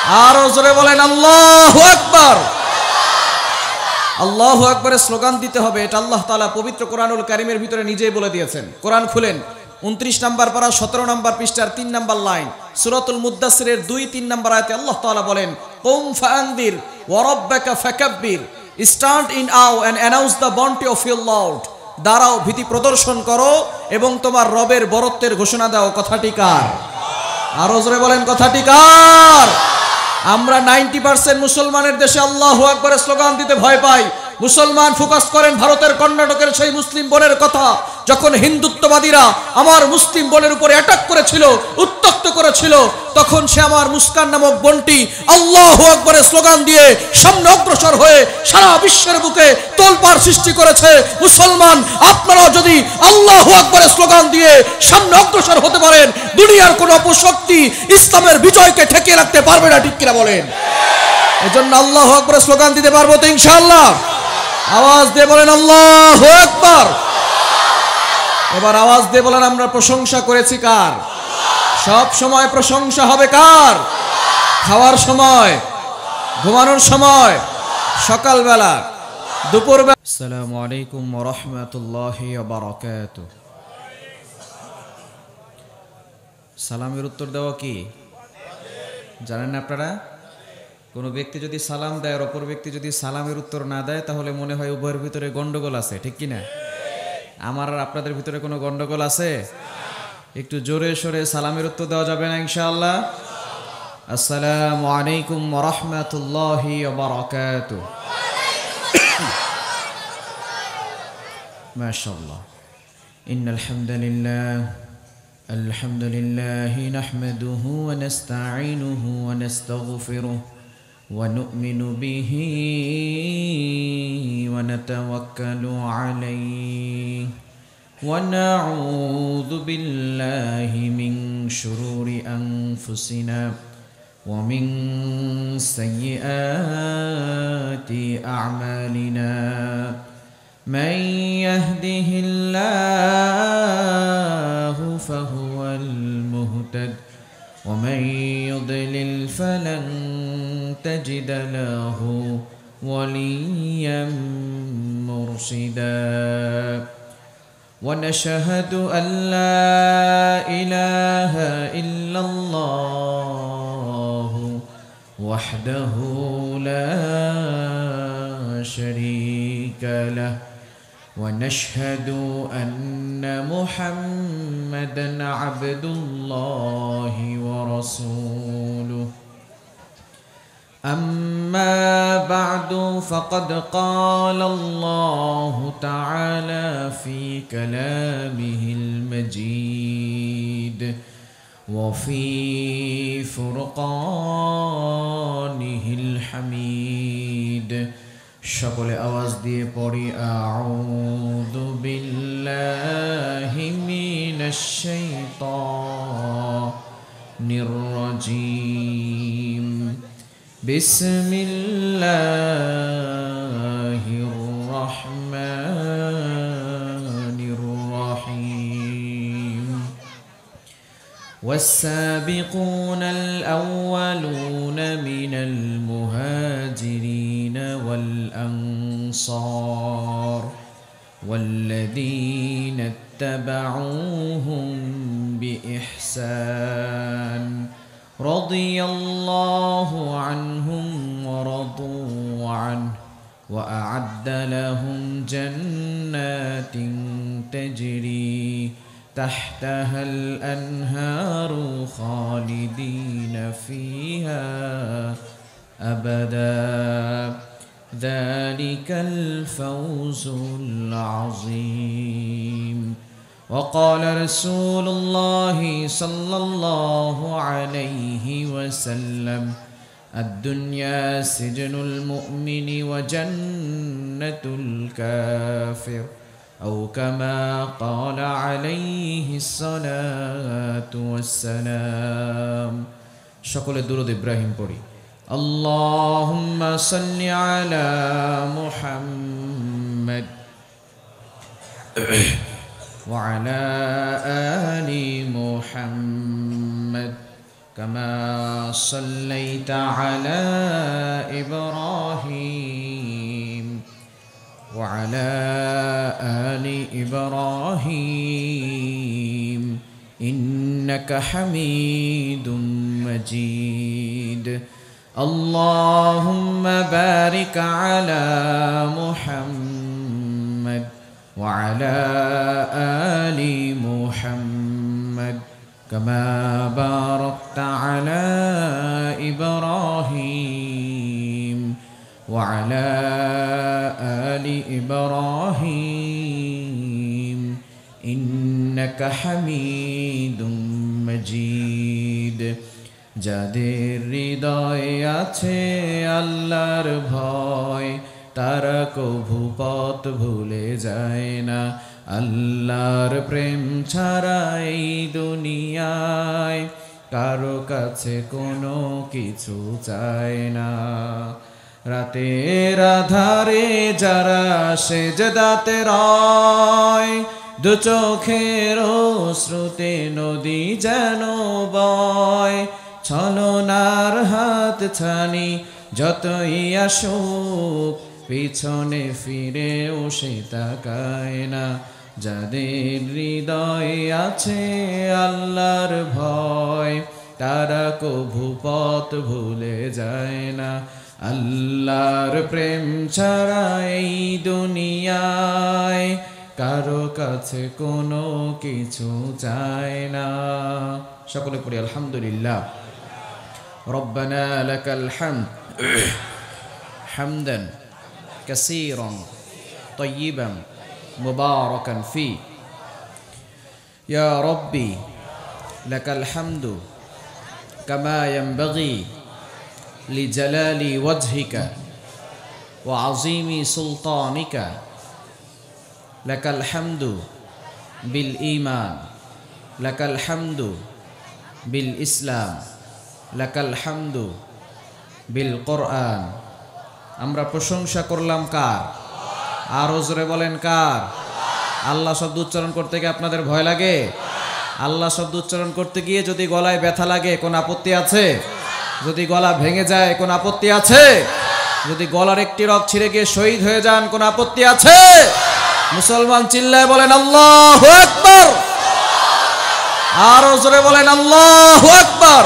আরো জোরে বলেন আল্লাহু আকবার। আল্লাহু আকবারের স্লোগান দিতে হবে, এটা আল্লাহ তাআলা পবিত্র কোরআনুল কারীমের ভিতরে নিজেই বলে দিয়েছেন। কোরআন খুলেন 29 নম্বর পারা 17 নম্বর পৃষ্ঠার 3 নম্বর লাইন, সূরাতুল মুদ্দাসসিরের 2-3 নম্বর আয়াতে আল্লাহ তাআলা বলেন, কুম ফাআনদির ওয়া রাব্বাকা ফাকাব্বির, stand in awe and announce the bounty of your Lord, দাঁড়াও ভীতি প্রদর্শন করো এবং তোমার রবের বরত্বের ঘোষণা দাও। কথাটি কার? আরো জোরে বলেন কথাটি কার? আমরা 90% মুসলমানের দেশে আল্লাহু আকবারের স্লোগান দিতে ভয় পাই। মুসলমান ফোকাস করেন ভারতের কর্ণাটকের সেই মুসলিম বোনের কথা, যখন হিন্দুত্ববাদীরা আমার মুসলিম বোনের উপরে অ্যাটাক করেছিল, উত্তক্ত করেছিল, তখন সে আমার মুস্কান নামক বোনটি আল্লাহু আকবারের স্লোগান দিয়ে সামনে অগ্রসর হয়ে সারা বিশ্বের বুকে তোলপাড় সৃষ্টি করেছে। মুসলমান আপনারা যদি আল্লাহু আকবারের স্লোগান দিয়ে সামনে অগ্রসর হতে পারেন, দুনিয়ার কোনো অপশক্তি ইসলামের বিজয়কে ঠেকিয়ে রাখতে পারবে না। ঠিক কিনা বলেন? এজন্য আল্লাহু আকবারের স্লোগান দিতে পারবো তো ইনশাআল্লাহ? আওয়াজ দিয়ে বলেন আল্লাহু আকবার। এবার আওয়াজ দিয়ে বলেন আমরা প্রশংসা করেছি কার? সব সময় প্রশংসা হবে কার? খাওয়ার সময়, ঘুমানোর সময়, সকালবেলা, দুপুরবেলা। আসসালামু আলাইকুম ওয়া রাহমাতুল্লাহি ওয়া বারাকাতুহু। সালামের উত্তর দেওয়া কি জানেন না আপনারা? কোনো ব্যক্তি যদি সালাম দেয় আর অপর ব্যক্তি যদি সালামের উত্তর না দেয়, তাহলে মনে হয় উভয়ের ভিতরে গন্ডগোল আছে। ঠিক কিনা? আমার আর আপনাদের ভিতরে কোনো গন্ডগোল আছে? একটু জোরে সোরে সালামের উত্তর দেওয়া যাবে না ইনশাআল্লাহ? আসসালামু আলাইকুম ওয়া রাহমাতুল্লাহি ওয়া বারাকাতুহু। মাশাআল্লাহ। ইন্নাল হামদালিল্লাহ আলহামদুলিল্লাহি নাহমাদুহু ওয়া নাস্তাঈনুহু ওয়া নাস্তাগফিরুহু ওয়া নু'মিনু বিহি ওয়া নাতাওয়াক্কালু আলাইহি ওয়া নাউযু বিল্লাহি মিন শুরুরি আনফুসিনা ওয়া মিন সাইয়্যাতি আ'মালিনা। من يهده الله فهو المهتد ومن يضلل فلن تجد له وليا مرشدا ونشهد أن لا إله إلا الله وحده لا شريك له ونشهد أن محمدًا عبد الله ورسوله. أما بعد فقد قال الله تعالى في كلامه المجيد وفي فرقانه الحميد। সকলে আওয়াজ দিয়ে পড়ি আউযু বিল্লাহি মিনাশ শাইতানির রাজীম। বিসমিল্লাহির রাহমানির রাহিম। والسابقون الأولون من المهاجرين والأنصار والذين اتبعوهم بإحسان رضي الله عنهم ورضوا عنه وأعد لهم جنات تجري تحتها الأنهار خالدين فيها أبدا ذلك الفوز العظيم. وقال رسول الله صلى الله عليه وسلم الدنيا سجن المؤمن وجنة الكافر أو كما قال عليه الصلاة والسلام. সকলে দুরূদ ইব্রাহিম পড়ি। اللهم صل على محمد وعلى آل محمد كما صليت على إبراهيم وعلى آل إبراهيم إنك حميد مجيد اللهم بارك على محمد وعلى آل محمد كما باركت على إبراهيم وعلى آل إبراهيم إنك حميد مجيد যাদের হৃদয়ে আছে আল্লাহর ভয় তারা কভু পথ ভুলে যায় না আল্লাহর প্রেম ছাড়া এই দুনিয়ায় কারো কাছে কোনো কিছু চায় না রাতের আধারে যারা সেজদাতে রয় দু চোখের অশ্রুতে নদী যেন বয় ছলনার হাত ছানি যতই আসুক পিছনে ফিরেও সে তাকায় না যাদের হৃদয়ে আছে আল্লাহর ভয় তারা কভু পথ ভুলে যায় না আল্লাহর প্রেম ছাড়া এই দুনিয়ায় কারো কাছে কোনো কিছু চায় না সকলে পড়ি আলহামদুলিল্লাহ ربنا لك الحمد حمدا كثيرا طيبا مباركا فيه يا ربي لك الحمد كما ينبغي لجلال وجهك وعظيم سلطانك لك الحمد بالإيمان لك الحمد بالإسلام লাকাল হামদু বিল কোরআন আমরা প্রশংসা করলাম কার আরো জোরে বলেন কার আল্লাহ শব্দ উচ্চারণ করতে গিয়ে আপনাদের ভয় লাগে আল্লাহ শব্দ উচ্চারণ করতে গিয়ে যদি গলায় ব্যথা লাগে কোন আপত্তি আছে যদি গলা ভেঙে যায় কোন আপত্তি আছে যদি গলার একটি রগ ছিঁড়ে গিয়ে শহীদ হয়ে যান কোন আপত্তি আছে মুসলমান চিল্লায় বলেন আল্লাহু আকবার আরো জোরে বলেন আল্লাহু আকবার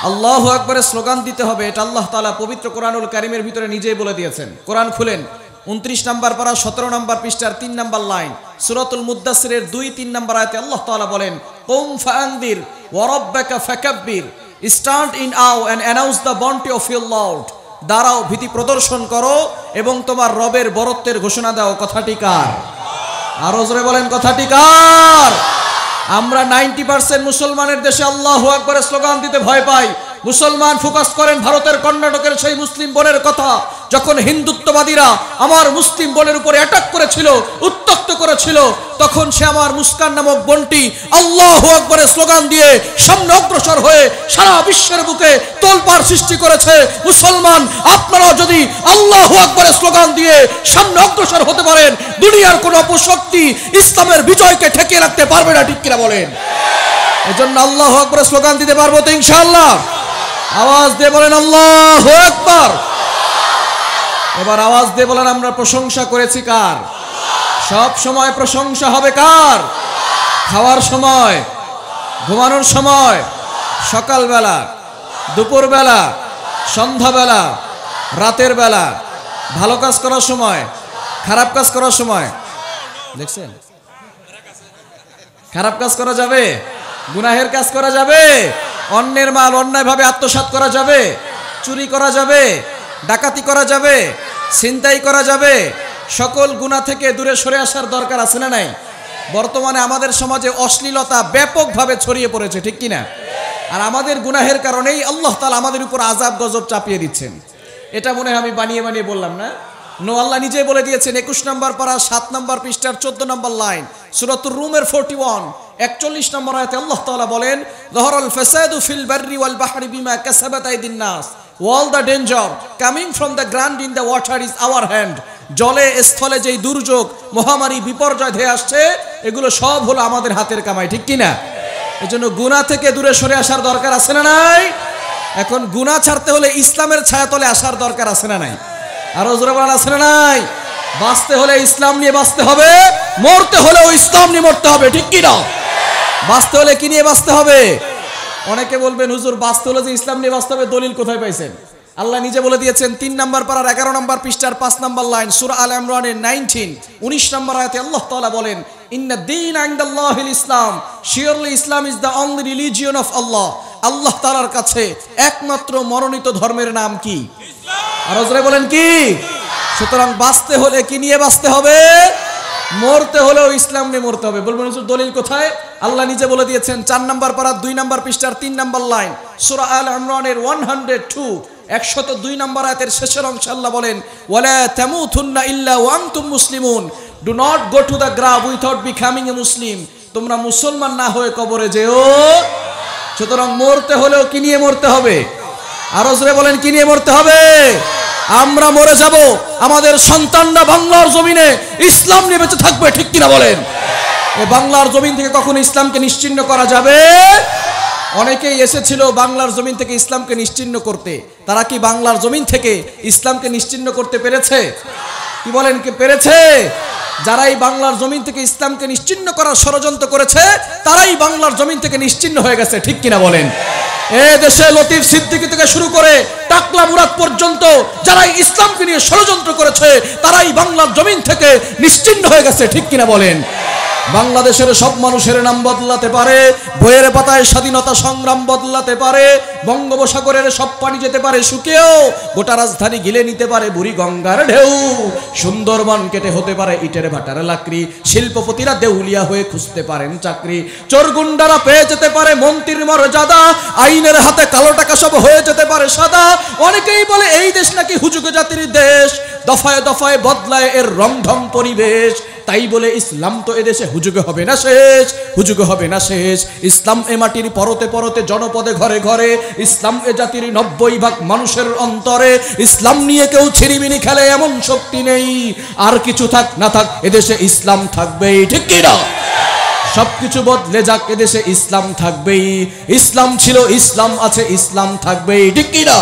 আল্লাহু আকবারের স্লোগান দিতে হবে এটা আল্লাহ তাআলা পবিত্র কোরআনুল কারীমের ভিতরে নিজেই বলে দিয়েছেন কোরআন খুলেন 29 নম্বর পারা 17 নম্বর পৃষ্ঠার 3 নম্বর লাইন সূরাতুল মুদ্দাসসিরের 2-3 নম্বর আয়াতে আল্লাহ তাআলা বলেন কুম ফাআনদির ওয়া রাব্বাকা ফাকাব্বির stand in awe and announce the bounty of your Lord দাঁড়াও ভীতি প্রদর্শন করো এবং তোমার রবের বরত্বের ঘোষণা দাও কথাটি কার আরো জোরে বলেন কথাটি কার আমরা 90% মুসলমানের দেশে আল্লাহু আকবারের স্লোগান দিতে ভয় পাই মুসলমান ফোকাস করেন ভারতের কর্ণাটকের সেই মুসলিম বোনের কথা যখন হিন্দুত্ববাদীরা আমার মুসলিম বোনের উপরে অ্যাটাক করেছিল উত্তক্ত করেছিল তখন সে আমার মুস্কান নামক বোনটি আল্লাহু আকবারের স্লোগান দিয়ে সামনে অগ্রসর হয়ে সারা বিশ্বের বুকে তোলপাড় সৃষ্টি করেছে মুসলমান আপনারা যদি আল্লাহু আকবারের স্লোগান দিয়ে সামনে অগ্রসর হতে পারেন দুনিয়ার কোনো অপশক্তি ইসলামের বিজয়কে ঠেকিয়ে রাখতে পারবে না ঠিক কিনা বলেন এজন্য আল্লাহু আকবারের স্লোগান দিতে পারবো তো ইনশাআল্লাহ আওয়াজ দিয়ে বলেন আল্লাহু আকবার এবার আওয়াজ দিয়ে বলেন আমরা প্রশংসা করেছি কার সব সময় প্রশংসা হবে কার খাওয়ার সময় ঘুমানোর সময় সকালবেলা দুপুরবেলা সন্ধ্যাবেলা রাতের বেলা ভালো কাজ করার সময় খারাপ কাজ করার সময় দেখছেন খারাপ কাজ করা যাবে গুনাহের কাজ করা যাবে অন্যের মাল অন্যায়ভাবে আত্মসাৎ করা যাবে চুরি করা যাবে ডাকাতি করা যাবে ছিনতাই করা যাবে সকল গুনাহ থেকে দূরে সরে আসার দরকার আছে না নাই বর্তমানে আমাদের সমাজে অশ্লীলতা ব্যাপকভাবে ছড়িয়ে পড়েছে ঠিক কি না আর আমাদের গুনাহের কারণেই আল্লাহ তাআলা আমাদের উপর আযাব গজব চাপিয়ে দিচ্ছেন এটা মনে হয় আমি বানিয়ে বানিয়ে বললাম না নো আল্লাহ নিজেই বলে দিয়েছেন 21 নম্বর পারা 7 নম্বর পৃষ্ঠার 14 নম্বর লাইন সূরাতুর রুমের 41 41 নম্বর আয়াতে আল্লাহ তাআলা বলেন যাহারাল ফাসাদু ফিল বাররি ওয়াল বাহরি বিমা কাসাবাত আইদিন নাস all the danger coming from the ground in the water is our hand জলে স্থলে যেই দুর্যোগ মহামারী বিপর্যয় ধেয়ে আসছে এগুলো সব হলো আমাদের হাতের কামাই ঠিক কি না এজন্য গুনাহ থেকে দূরে সরে আসার দরকার আছে না নাই? এখন গুনাহ ছাড়তে হলে ইসলামের ছায়াতলে আসার দরকার আছে না নাই? আরো জোরে বলেন আছে না নাই? বাঁচতে হলে ইসলাম নিয়ে বাঁচতে হবে, মরতে হলেও ইসলাম নিয়ে মরতে হবে, ঠিক কি না? বাঁচতে হলে কি নিয়ে বাঁচতে হবে? অনেকে বলবেন হুজুর বাঁচতে হলে যে ইসলাম নিয়ে বাঁচতে হবে, দলিল কোথায় পাইছেন? আল্লাহ নিজে বলে দিয়েছেন 3 নম্বর পারার 11 নম্বর পৃষ্ঠার 5 নম্বর লাইন সূরা আল ইমরানের 19 নম্বর আয়াতে আল্লাহ তাআলা বলেন, ইন্না দীন ইনদাল্লাহিল ইসলাম, surely Islam is the only religion of Allah. আল্লাহ তাআলার কাছে একমাত্র মনোনীত ধর্মের নাম কি? ইসলাম। আর জোরে বলেন কি? সুতরাং বাঁচতে হলে কি নিয়ে বাঁচতে হবে? মরতে হলেও ইসলাম নিয়ে মরতে হবে। বলবেন হুজুর দলিল কোথায়? আল্লাহ নিজে বলে দিয়েছেন 4 নম্বর পারা 2 নম্বর পৃষ্ঠার 3 নম্বর লাইন সূরা আল ইমরানের 102 নম্বর আয়াতের শেষের অংশে আল্লাহ বলেন, ওয়ালা তামুতুন্না ইল্লা ওয়া আনতুম মুসলিমুন, do not go to the grave without becoming a Muslim. তোমরা মুসলমান না হয়ে কবরে যেও। সুতরাং মরতে হলেও কি নিয়ে মরতে হবে? আরো জোরে বলেন কি নিয়ে মরতে হবে? আমরা মরে যাব, আমাদের সন্তানরা বাংলার জমিনে ইসলাম নিয়ে বেঁচে থাকবে, ঠিক কিনা বলেন? এই বাংলার জমিন থেকে কখনো ইসলামকে নিশ্চিহ্ন করা যাবে? অনেকেই এসেছিল বাংলার জমিন থেকে ইসলামকে নিশ্চিহ্ন করতে, তারা কি বাংলার জমিন থেকে ইসলামকে নিশ্চিহ্ন করতে পেরেছে? কি বলেন, কি পেরেছে? যারাই বাংলার জমিন থেকে ইসলামকে নিশ্চিহ্ন করার ষড়যন্ত্র করেছে, তারাই বাংলার জমিন থেকে নিশ্চিহ্ন হয়ে গেছে, ঠিক কিনা বলেন? এ দেশে লতিফ সিদ্দিকী থেকে শুরু করে টাকলা মুরাদ পর্যন্ত যারাই ইসলামকে নিয়ে ষড়যন্ত্র করেছে, তারাই বাংলার জমিন থেকে নিশ্চিহ্ন হয়ে গেছে, ঠিক কিনা বলেন? বাংলাদেশের সব মানুষের নাম বদলাতে পারে, বইয়ের পাতায় স্বাধীনতা সংগ্রাম বদলাতে পারে, বঙ্গোপসাগরের সব পানি যেতে পারে শুকিয়েও, গোটা রাজধানী গিলে নিতে পারে বুড়ি গঙ্গার ঢেউ, সুন্দরবন কেটে হতে পারে ইটের ভাটার লাকড়ি, শিল্পপতিরা দেউলিয়া হয়ে খুঁজতে পারেন চাকরি, চোরগুন্ডারা পেয়ে যেতে পারে মন্ত্রীর মর্যাদা, আইনের হাতে কালো টাকা সব হয়ে যেতে পারে সাদা। অনেকেই বলে এই দেশ নাকি হুজুগ জাতির দেশ, দফায় দফায় বদলায় এর রংঢং পরিবেশ, তাই বলে ইসলাম তো এদেশে হুজুগে হবে না শেষ, হুজুগে হবে না শেষ। ইসলাম এ মাটির পরতে পরতে জনপদে ঘরে ঘরে, ইসলাম এ জাতির 90% মানুষের অন্তরে, ইসলাম নিয়ে কেউ ছিনিমিনি খেলে এমন শক্তি নেই। আর কিছু থাক না থাক এদেশে ইসলাম থাকবেই, ঠিক কি না? সবকিছু বদলে যাক এদেশে ইসলাম থাকবেই, ইসলাম ছিল ইসলাম আছে ইসলাম থাকবেই, ঠিক কি না?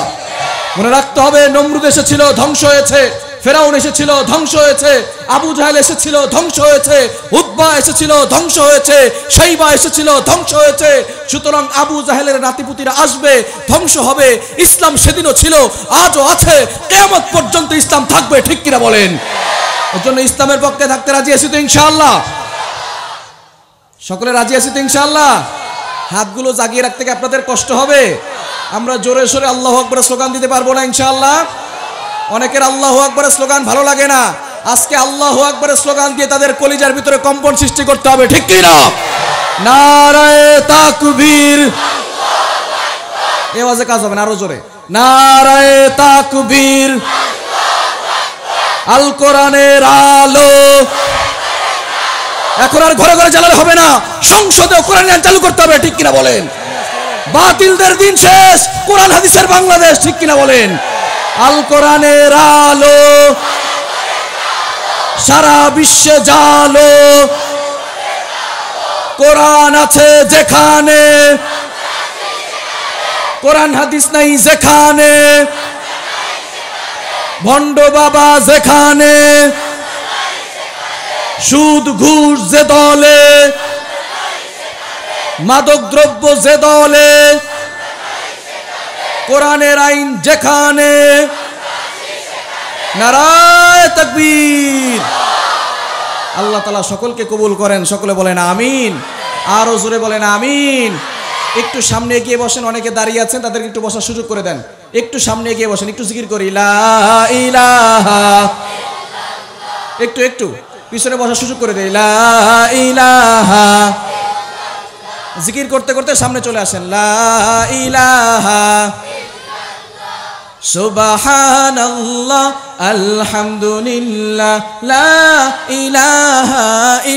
মনে রাখতে হবে, নমরুদ এসেছিল ধ্বংস হয়েছে, ফেরাউন এসেছিল ধ্বংস হয়েছে, আবু জাহেল এসেছিল ধ্বংস হয়েছে, উতবা এসেছিল ধ্বংস হয়েছে, শাইবা এসেছিল ধ্বংস হয়েছে। সুতরাং আবু জাহেলের নাতিপুতিরা আসবে, ধ্বংস হবে। ইসলাম সেদিনও ছিল, আজও আছে, কিয়ামত পর্যন্ত ইসলাম থাকবে, ঠিক কিনা বলেন? এর জন্য ইসলামের পক্ষে থাকতে রাজি আছি তো ইনশাআল্লাহ? সকলে রাজি আছি তো ইনশাআল্লাহ? হাতগুলো জাগিয়ে রাখতে কি আপনাদের কষ্ট হবে? আমরা জোরে সোরে আল্লাহু আকবার স্লোগান দিতে পারবো না ইনশাআল্লাহ? অনেকের আল্লাহু আকবারের স্লোগান ভালো লাগে না, আজকে আল্লাহু আকবারের স্লোগান দিয়ে তাদের কলিজার ভিতরে কম্পন সৃষ্টি করতে হবে, ঠিক কি না? নারায়ে তাকবীর, এই আওয়াজে কাজ হবে না, আরো জোরে নারায়ে তাকবীর, আল কোরআনের আলো। এখন আর ঘরে ঘরে জ্বালালে হবে না, সংসদে কোরআন আইন চালু করতে হবে, ঠিক কিনা বলেন? বাতিলদের দিন শেষ, কোরআন হাদিসের বাংলাদেশ, ঠিক কিনা বলেন? আল কোরআনের আলো সারা বিশ্বে জালো, কোরআন আছে যেখানে, কোরআন হাদিস নাই যেখানে, ভণ্ড বাবা যেখানে, সুদ ঘুষ যে দলে, মাদক দ্রব্য যে দলে, কোরআনের আইন যেখানে, নারায়ে তাকবীর। আল্লাহ তাআলা সকলকে কবুল করেন, সকলে বলেন আমিন, আরো জোরে বলেন আমিন। একটু সামনে এগিয়ে বসেন, অনেকে দাঁড়িয়ে আছেন তাদেরকে একটু বসার সুযোগ করে দেন, একটু সামনে এগিয়ে বসেন, একটু জিকির করি লা ইলাহা, একটু একটু পিছনে বসার সুযোগ করে দেই লা ইলাহা, জিকির করতে করতে সামনে চলে আসেন লা ইলাহা সুবহানাল্লাহ আলহামদুলিল্লাহ লা ইলাহা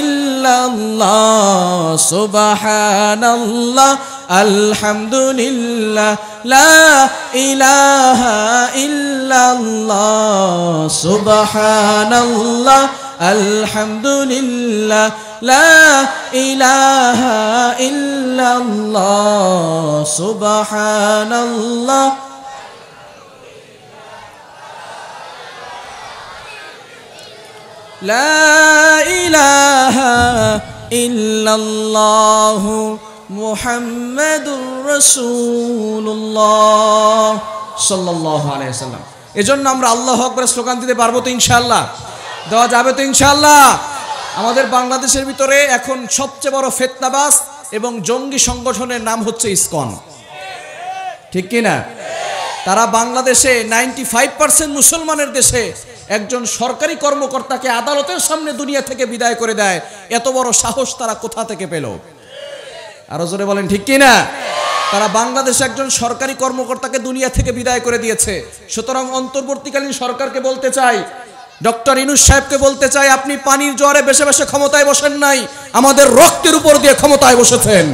ইল্লাল্লাহ সুবহানাল্লাহ আলহামদুলিল্লাহ লা ইলাহা ইল্লাল্লাহ সুবহানাল্লাহ আলহামদুলিল্লাহ লা ইলাহা ইল্লাল্লাহ সুবহানাল্লাহ লা ইলাহা ইল্লাল্লাহ মুহাম্মাদুর রাসূলুল্লাহ সাল্লাল্লাহু আলাইহি ওয়াসাল্লাম। এজন্য আমরা আল্লাহু আকবার স্লোগান দিতে পারবো তো ইনশাআল্লাহ? দেওয়া যাবে তো ইনশাআল্লাহ? আমাদের বাংলাদেশের ভিতরে এখন সবচেয়ে বড় ফিতনাবাজ এবং জঙ্গি সংগঠনের নাম হচ্ছে ইসকন, ঠিক কি না? তারা বাংলাদেশে 95% মুসলমানের দেশে একজন সরকারি কর্মকর্তাকে আদালতের সামনে দুনিয়া থেকে বিদায় করে দেয়। এত বড় সাহস তারা কোথা থেকে পেল? আরো জোরে বলেন ঠিক কি না? তারা বাংলাদেশে একজন সরকারি কর্মকর্তাকে দুনিয়া থেকে বিদায় করে দিয়েছে। সুতরাং অন্তর্বর্তীকালীন সরকারকে বলতে চাই, ডক্টর ইউনূস সাহেবকে বলতে চাই, আপনি পানির জোয়ারে বেশে বেশে ক্ষমতায় বসেন নাই, আমাদের রক্তের উপর দিয়ে ক্ষমতায় বসেছেন।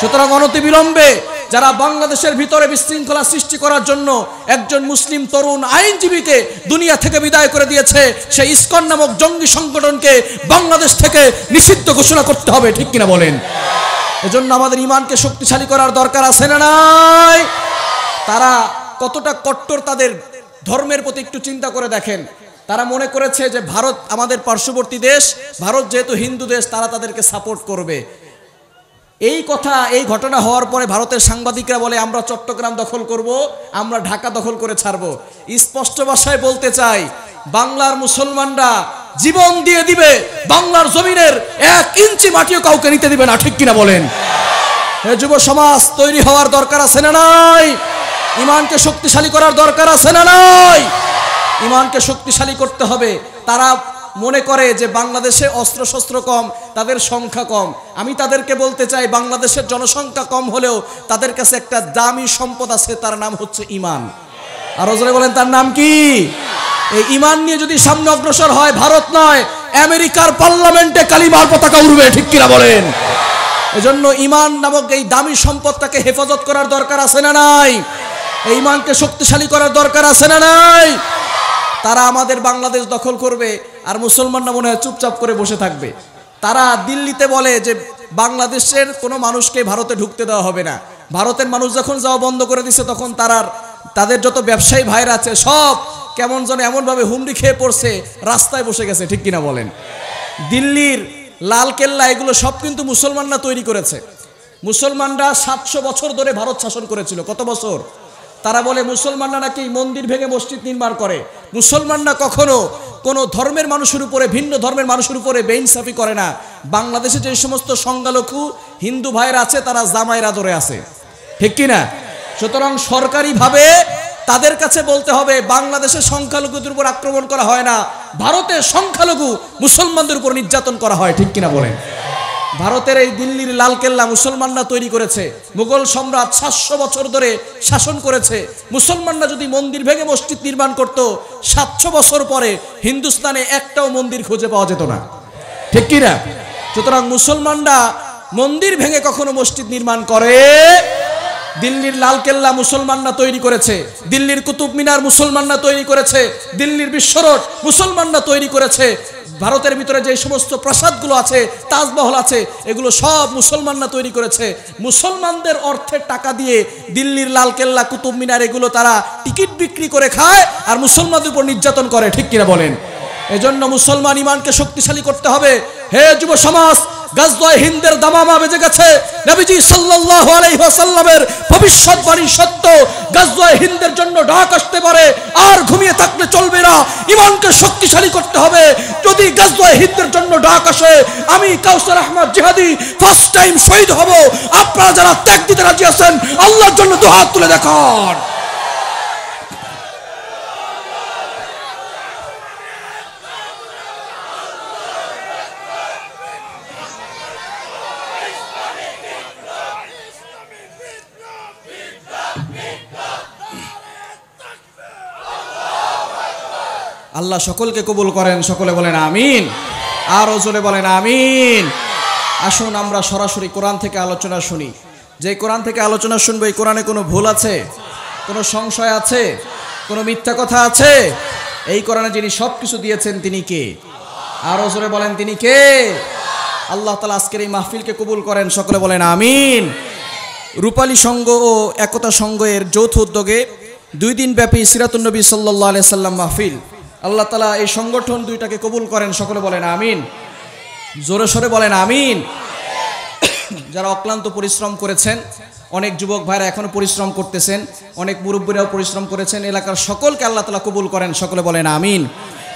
সুতরাং অনতিবিলম্বে যারা বাংলাদেশের ভিতরে বিশৃঙ্খলা সৃষ্টি করার জন্য একজন মুসলিম তরুণ আইনজীবীকে দুনিয়া থেকে বিদায় করে দিয়েছে, সেই ইসকন নামক জঙ্গি সংগঠনকে বাংলাদেশ থেকে নিষিদ্ধ ঘোষণা করতে হবে, ঠিক কিনা বলেন? এজন্য আমাদের ঈমানকে শক্তিশালী করার দরকার আছে না নাই? তারা কতটা কট্টর তাদের ধর্মের প্রতি একটু চিন্তা করে দেখেন। তারা মনে করেছে যে ভারত আমাদের পার্শ্ববর্তী দেশ, ভারত যেহেতু হিন্দু দেশ, তারা তাদেরকে সাপোর্ট করবে। এই কথা, এই ঘটনা হওয়ার পরে ভারতের সাংবাদিকরা বলে আমরা চট্টগ্রাম দখল করব, আমরা ঢাকা দখল করে ছাড়ব। স্পষ্ট ভাষায় বলতে চাই, বাংলার মুসলমানরা জীবন দিয়ে দিবে, বাংলার জমিনের 1 ইঞ্চি মাটিও কাউকে নিতে দিবে না, ঠিক কিনা বলেন? যুব সমাজ তৈরি হওয়ার দরকার আছে না নাই? ঈমানকে শক্তিশালী করার দরকার আছে না নাই? ঈমানকে শক্তিশালী করতে হবে। তারা মনে করে যে বাংলাদেশে অস্ত্রশস্ত্র কম, তাদের সংখ্যা কম। আমি তাদেরকে বলতে চাই, বাংলাদেশের জনসংখ্যা কম হলেও তাদের কাছে একটা দামি সম্পদ আছে, তার নাম হচ্ছে ঈমান। আর জোরে বলেন, তার নাম কি? এই ঈমান নিয়ে যদি সামনে অগ্রসর হয়, ভারত নয় আমেরিকার পার্লামেন্টে কালিমার পতাকা উড়বে, ঠিক কিনা বলেন? এজন্য ঈমান নামক এই দামি সম্পদটাকে হেফাজত করার দরকার আছে না নাই? এই ঈমানকে শক্তিশালী করার দরকার আছে না নাই? তারা আমাদের বাংলাদেশ দখল করবে আর মুসলমানরা মনে হয় চুপচাপ করে বসে থাকবে। তারা দিল্লিতে বলে যে বাংলাদেশের কোনো মানুষকে ভারতে ঢুকতে দেওয়া হবে না। ভারতের মানুষ যখন যাওয়া বন্ধ করে দিছে, তখন তাদের যত ব্যবসায়ী ভাইরা আছে সব কেমন যেন এমনভাবে হুমড়ি খেয়ে পড়ছে, রাস্তায় বসে গেছে, ঠিক কিনা বলেন? দিল্লির লালকেল্লা এগুলো সব কিন্তু মুসলমানরা তৈরি করেছে। মুসলমানরা 700 বছর ধরে ভারত শাসন করেছিল। কত বছর? তারা বলে মুসলমানরা নাকি মন্দির ভেঙে মসজিদ নির্মাণ করে। মুসলমানরা কখনো কোনো ধর্মের মানুষের উপরে, ভিন্ন ধর্মের মানুষের উপরে বেইনসাফি করে না। বাংলাদেশে যে সমস্ত সংখ্যালঘু হিন্দু ভাইরা আছে, তারা জামাইরা ধরে আছে, ঠিক কিনা? সুতরাং সরকারিভাবে তাদের কাছে বলতে হবে, বাংলাদেশের সংখ্যালঘুদের উপর আক্রমণ করা হয় না, ভারতের সংখ্যালঘু মুসলমানদের উপর নির্যাতন করা হয়, ঠিক কিনা বলেন? ভারতের এই দিল্লির লালকেল্লা মুসলমানরা তৈরি করেছে। মুঘল সম্রাট 700 বছর ধরে শাসন করেছে। মুসলমানরা যদি মন্দির ভেঙে মসজিদ নির্মাণ করত, 700 বছর পরে হিন্দুস্তানে একটাও মন্দির খুঁজে পাওয়া যেত না, ঠিক কিনা? সুতরাং মুসলমানরা মন্দির ভেঙে কখনো মসজিদ নির্মাণ করে? দিল্লির লালকেল্লা মুসলমানরা তৈরি করেছে, দিল্লির কুতুব মিনার মুসলমানরা তৈরি করেছে, দিল্লির বিশ্বরোড মুসলমানরা তৈরি করেছে। ভারতের ভিতরে যে সমস্ত প্রাসাদগুলো আছে, তাজমহল আছে, এগুলো সব মুসলমানরা তৈরি করেছে। মুসলমানদের অর্থের টাকা দিয়ে দিল্লির লালকেল্লা, কুতুব মিনার এগুলো তারা টিকিট বিক্রি করে খায় আর মুসলমানদের উপর নির্যাতন করে, ঠিক কিনা বলেন? এজন্য মুসলমান ঈমানকে শক্তিশালী করতে হবে। হে যুব সমাজ, গাজওয়ায়ে হিন্দের দামামা বেজে গেছে। নবীজি সাল্লাল্লাহু আলাইহি ওয়াসাল্লামের ভবিষ্যৎবাণী সত্য। গাজওয়ায়ে হিন্দের জন্য ডাক আসতে পারে, আর ঘুমিয়ে থাকলে চলবে না, ঈমানকে শক্তিশালী করতে হবে। যদি গাজওয়ায়ে হিন্দের জন্য ডাক আসে, আমি কাউসার আহমদ জিহাদি ফার্স্ট টাইম শহীদ হব। আপনারা যারা ত্যাগ দিতে রাজি আছেন, আল্লাহর জন্য দুহাত তুলে দেখান। আল্লাহ সকলকে কবুল করেন, সকলে বলেন আমিন। আর জোরে বলেন আমিন। আসুন আমরা সরাসরি কোরআন থেকে আলোচনা শুনি। যে কোরআন থেকে আলোচনা শুনবো, এই কোরআনে কোনো ভুল আছে? কোনো সংশয় আছে? কোনো মিথ্যা কথা আছে? এই কোরআনে যিনি সব কিছু দিয়েছেন তিনি কে? আর জোরে বলেন তিনি কে? আল্লাহ তাআলা আজকের এই মাহফিলকে কবুল করেন, সকলে বলেন আমিন। রূপালী সংঘ ও একতা সংঘের যৌথ উদ্যোগে 2 দিন ব্যাপী সিরাতুন নবী সাল্লাল্লাহু আলাইহি সাল্লাম মাহফিল, আল্লাহ তাআলা এই সংগঠন দুইটাকে কবুল করেন, সকলে বলেন আমিন। জোরে সোরে বলেন আমিন। যারা অক্লান্ত পরিশ্রম করেছেন, অনেক যুবক ভাইরা এখনো পরিশ্রম করতেছেন, অনেক মুরব্বীরাও পরিশ্রম করেছেন, এলাকার সকলকে আল্লাহ তাআলা কবুল করেন, সকলে বলেন আমিন।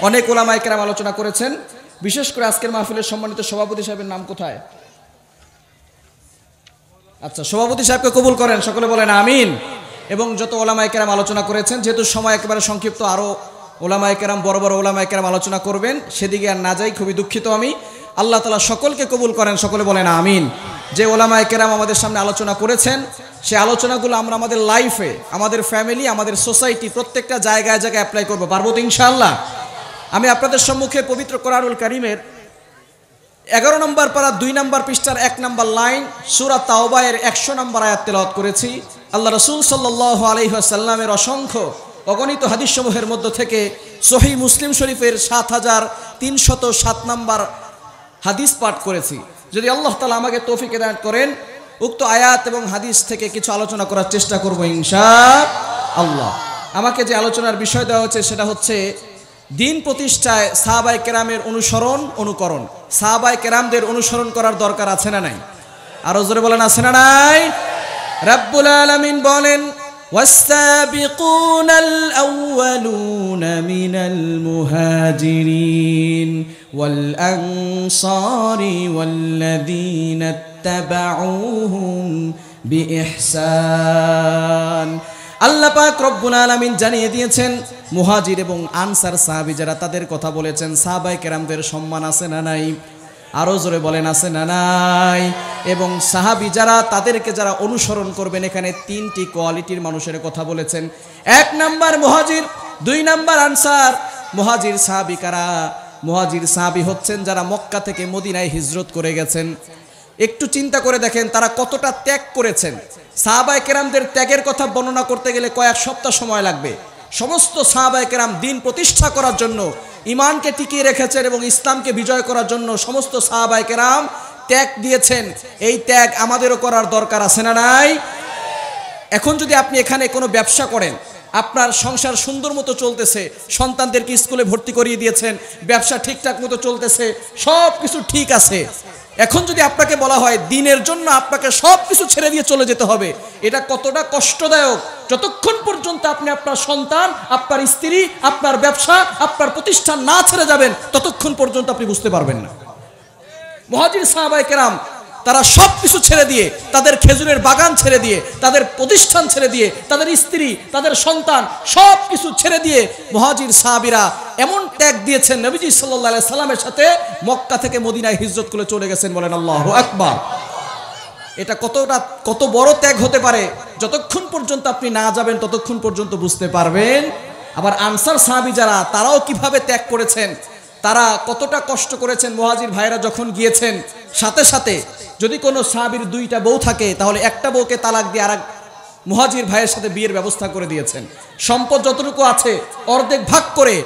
অনেক উলামায়ে কেরাম আলোচনা করেছেন, বিশেষ করে আজকের মাহফিলের সম্মানিত সভাপতি সাহেবের নাম কোথায়? আচ্ছা, সভাপতি সাহেবকে কবুল করেন, সকলে বলেন আমিন। এবং যত ওলামায়ে কেরাম আলোচনা করেছেন, যেহেতু সময় একেবারে সংক্ষিপ্ত, আরও ওলামায়ে কেরাম বড় বড় ওলামায়ে কেরাম আলোচনা করবেন, সেদিকে আর না যাই, খুবই দুঃখিত আমি। আল্লাহ তাআলা সকলকে কবুল করেন, সকলে বলেন আমিন। যে ওলামায়ে কেরাম আমাদের সামনে আলোচনা করেছেন, সেই আলোচনাগুলো আমরা আমাদের লাইফে, আমাদের ফ্যামিলি, আমাদের সোসাইটি, প্রত্যেকটা জায়গায় জায়গায় অ্যাপ্লাই করবো, পারবো তো ইনশাআল্লাহ। আমি আপনাদের সম্মুখে পবিত্র কোরআনুল কারীমের 11 নম্বর পারা 2 নম্বর পৃষ্ঠার 1 নম্বর লাইন সূরা তাওবায়ের 100 নম্বর আয়াত তেলাওয়াত করেছি। আল্লাহ রাসূল সাল্লাল্লাহু আলাইহি ওয়াসাল্লামের অসংখ্য অগণিত হাদিস সমূহের মধ্য থেকে সহিহ মুসলিম শরীফের 7307 নম্বর হাদিস পাঠ করেছি। যদি আল্লাহ তাআলা আমাকে তৌফিক দান করেন, উক্ত আয়াত এবং হাদিস থেকে কিছু আলোচনা করার চেষ্টা করব ইনশাআল্লাহ। আমাকে যে আলোচনার বিষয় দেওয়া হচ্ছে সেটা হচ্ছে দিন প্রতিষ্ঠায় সাহাবায়ে কেরামের অনুসরণ, অনুকরণ। সাহাবায়ে কেরামদের অনুসরণ করার দরকার আছে না নাই? আরো জোরে বলেন আছে না নাই? রব্বুল আলামিন বলেন, ওয়াস-সাবিকুনাল আউওয়ালুনা মিনাল মুহাজিরিন ওয়াল আনসারি ওয়াল্লাযীনা ইত্তাবাউহুম বিইহসান। আল্লাহ পাক রব্বুল আলামিন জানিয়ে দিয়েছেন, মুহাজির এবং আনসার সাহাবী যারা, তাদের কথা বলেছেন। সাহাবায়ে কেরামদের সম্মান আছে না নাই? আরো জোরে বলেন আছে না নাই? এবং সাহাবী যারা, তাদেরকে যারা অনুসরণ করবেন, এখানে 3টি কোয়ালিটির মানুষের কথা বলেছেন। 1 নাম্বার মুহাজির, 2 নাম্বার আনসার। মুহাজির সাহাবী কারা? মুহাজির সাহাবী হচ্ছেন যারা মক্কা থেকে মদিনায় হিজরত করে গেছেন। একটু চিন্তা করে দেখেন তারা কতটা ত্যাগ করেছেন। সাহাবায়ে কেরামদের ত্যাগের কথা বর্ণনা করতে গেলে কয়েক সপ্তাহ সময় লাগবে। সমস্ত সাহাবায়ে কেরাম দিন প্রতিষ্ঠা করার জন্য, ঈমানকে টিকিয়ে রেখেছেন এবং ইসলামকে বিজয় করার জন্য সমস্ত সাহাবায়ে কেরাম ত্যাগ দিয়েছেন। এই ত্যাগ আমাদেরও করার দরকার আছে না নাই? এখন যদি আপনি এখানে কোনো ব্যবসা করেন, আপনার সংসার সুন্দর মতো চলতেছে, সন্তানদেরকে স্কুলে ভর্তি করিয়ে দিয়েছেন, ব্যবসা ঠিকঠাক মতো চলতেছে, সব কিছু ঠিক আছে, এখন যদি আপনাকে বলা হয় দিনের জন্য আপনাকে সব কিছু ছেড়ে দিয়ে চলে যেতে হবে, এটা কতটা কষ্টদায়ক। যতক্ষণ পর্যন্ত আপনি আপনার সন্তান, আপনার স্ত্রী, আপনার ব্যবসা, আপনার প্রতিষ্ঠান না ছেড়ে যাবেন, ততক্ষণ পর্যন্ত আপনি বুঝতে পারবেন না। মুহাজির সাহাবায়ে কেরাম তারা সব কিছু ছেড়ে দিয়ে, তাদের খেজুরের বাগান ছেড়ে দিয়ে, তাদের প্রতিষ্ঠান ছেড়ে দিয়ে, তাদের স্ত্রী, তাদের সন্তান, সব কিছু ছেড়ে দিয়ে মুহাজির সাহাবীরা এমন ত্যাগ দিয়েছেন, নবীজি সাল্লাল্লাহু আলাইহি সাল্লামের সাথে মক্কা থেকে মদিনায় হিজরত করে চলে গেছেন। বলেন আল্লাহু আকবার। এটা কত বড় ত্যাগ হতে পারে, যতক্ষণ পর্যন্ত আপনি না যাবেন ততক্ষণ পর্যন্ত বুঝতে পারবেন। আবার আনসার সাহাবী যারা, তারাও কিভাবে ত্যাগ করেছেন, তারা কতটা কষ্ট করেছেন। মুহাজির ভাইরা যখন গিয়েছেন, সাথে সাথে যদি কোনো সাহাবীর 2টা বউ থাকে, তাহলে একটা বউকে তালাক দিয়ে আরেক মুহাজির ভাইয়ের সাথে বিয়ের ব্যবস্থা করে দিয়েছেন। সম্পদ যতটুকু আছে অর্ধেক ভাগ করে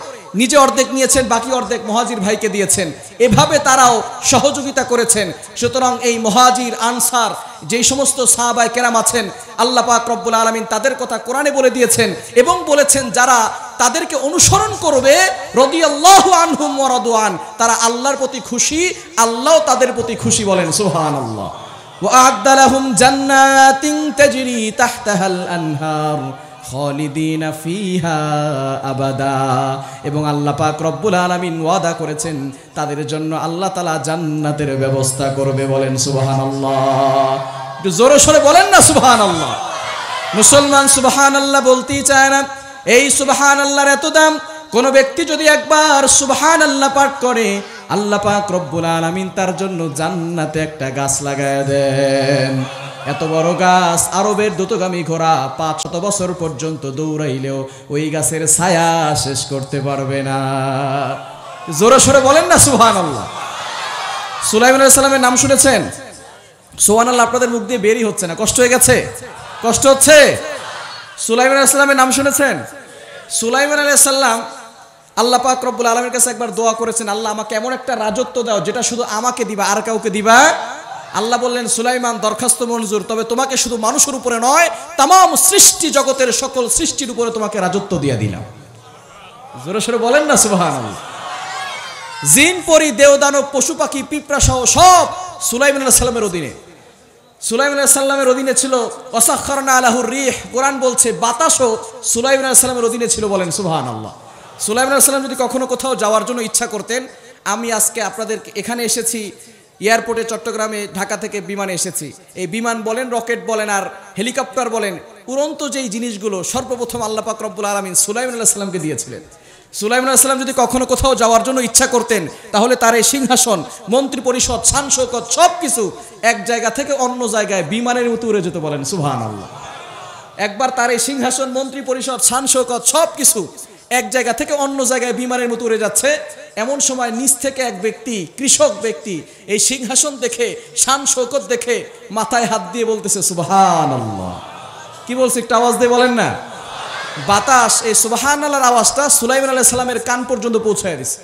নিজে অর্ধেক নিয়েছেন, বাকি অর্ধেক মুহাজির ভাইকে দিয়েছেন। এভাবে তারাও সহযোগিতা করেছেন। সুতরাং এই মুহাজির আনসার যেই সমস্ত সাহাবায়ে কেরাম আছেন, আল্লাহ পাক রব্বুল আলামিন তাদের কথা কোরআনে বলে দিয়েছেন এবং বলেছেন যারা তাদেরকে অনুসরণ করবে, রাদিয়াল্লাহু আনহুম ওয়া রাদওয়ান, তারা আল্লাহর প্রতি খুশি, আল্লাহও তাদের প্রতি খুশি। বলেন সুবহানাল্লাহ। ওয়া আ'আদ্দা লাহুম জান্নাতিন তাজরি তাহতাহাল আনহার খালিদিনা ফিহা আবাদা। এবং আল্লাহ পাক রব্বুল আলামিন ওয়াদা করেছেন তাদের জন্য আল্লাহ তাআলা জান্নাতের ব্যবস্থা করবে। বলেন সুবহানাল্লাহ। একটু জোরে সোরে বলেন না সুবহানাল্লাহ। মুসলমান সুবহানাল্লাহ বলতেই চায় না। এই সুবহানাল্লাহর এত দাম, কোন ব্যক্তি যদি একবার সুবহানাল্লাহ পাঠ করে, আল্লাহ পাক রব্বুল আলামিন তার জন্য জান্নাতে একটা গাছ লাগায় দেন। এত বড় গাছ, আরবের দ্রুতগামী ঘোড়া 500 বছর পর্যন্ত দৌড়াইলেও ওই গাছের ছায়া শেষ করতে পারবে না। জোরে সোরে বলেন না সুবহানাল্লাহ। সুলাইমান আলাইহিস সালামের নাম শুনেছেন? সুবহানাল্লাহ আপনাদের মুখ দিয়ে বেরই হচ্ছে না, কষ্ট হয়ে গেছে? কষ্ট হচ্ছে? সুলাইমান আলাইহিস সালামের নাম শুনেছেন? সুলাইমান আলাইহিস সালাম আল্লাহ পাক রব্বুল আলামিনের কাছে একবার দোয়া করেছেন, আল্লাহ আমাকে এমন একটা রাজত্ব দাও যেটা শুধু আমাকে দিবা, আর কাউকে দিবা। আল্লাহ বললেন, সুলাইমান দরখাস্ত মঞ্জুর, তবে তোমাকে শুধু মানুষের উপরে নয়, তামাম সৃষ্টি জগতের সকল সৃষ্টির উপরে তোমাকে রাজত্ব দিয়ে দিলাম। জোরে সোরে বলেন না সুবহানাল্লাহ। জিন, পরি, দেওদানব, পশু পাখি, পিঁপড়া সহ সব সুলাইমান আলাইহিস সালামের অধীনে। সুলাইমান আলাইহিস সালামের অধীনে ছিল। ওয়াসাখখারনা আলাহুর রিহ, কোরআন বলছে বাতাসও সুলাইমান আলাইহিস সালামের অধীনে ছিল। বলেন সুবহানাল্লাহ। সুলাইমান আলাইহিস সালাম যদি কখনো কোথাও যাওয়ার জন্য ইচ্ছা করতেন, আমি আজকে আপনাদের এখানে এসেছি এয়ারপোর্টে, চট্টগ্রামে, ঢাকা থেকে বিমানে এসেছি। এই বিমান বলেন, রকেট বলেন, আর হেলিকপ্টার বলেন, উড়ন্ত যেই জিনিসগুলো সর্বপ্রথম আল্লাহ পাক রব্বুল আলামিন সুলাইমান আলাইহিস সালামকে দিয়েছিলেন। সুলাইমান আলাইহিস সালাম যদি কখনো কোথাও যাওয়ার জন্য ইচ্ছা করতেন, তাহলে তার এই সিংহাসন, মন্ত্রী পরিষদ, শান শৌকত সব কিছু এক জায়গা থেকে অন্য জায়গায় বিমানের মতো উড়ে যেত। বলেন সুবহানাল্লাহ। একবার তার এই সিংহাসন, মন্ত্রী পরিষদ, শান শৌকত সব কিছু এক জায়গা থেকে অন্য জায়গায় বিমানের মতো উড়ে যাচ্ছে। এমন সময় নিচ থেকে এক ব্যক্তি, কৃষক ব্যক্তি, এই সিংহাসন দেখে, শান শৌকত দেখে মাথায় হাত দিয়ে বলতেছে সুবহানাল্লাহ। কি বলছে একটু আওয়াজ দিয়ে বলেন না। বাতাস এই সুবহানাল্লাহর আওয়াজটা সুলাইমান আলাইহিস সালামের কান পর্যন্ত পৌঁছায় দিছে।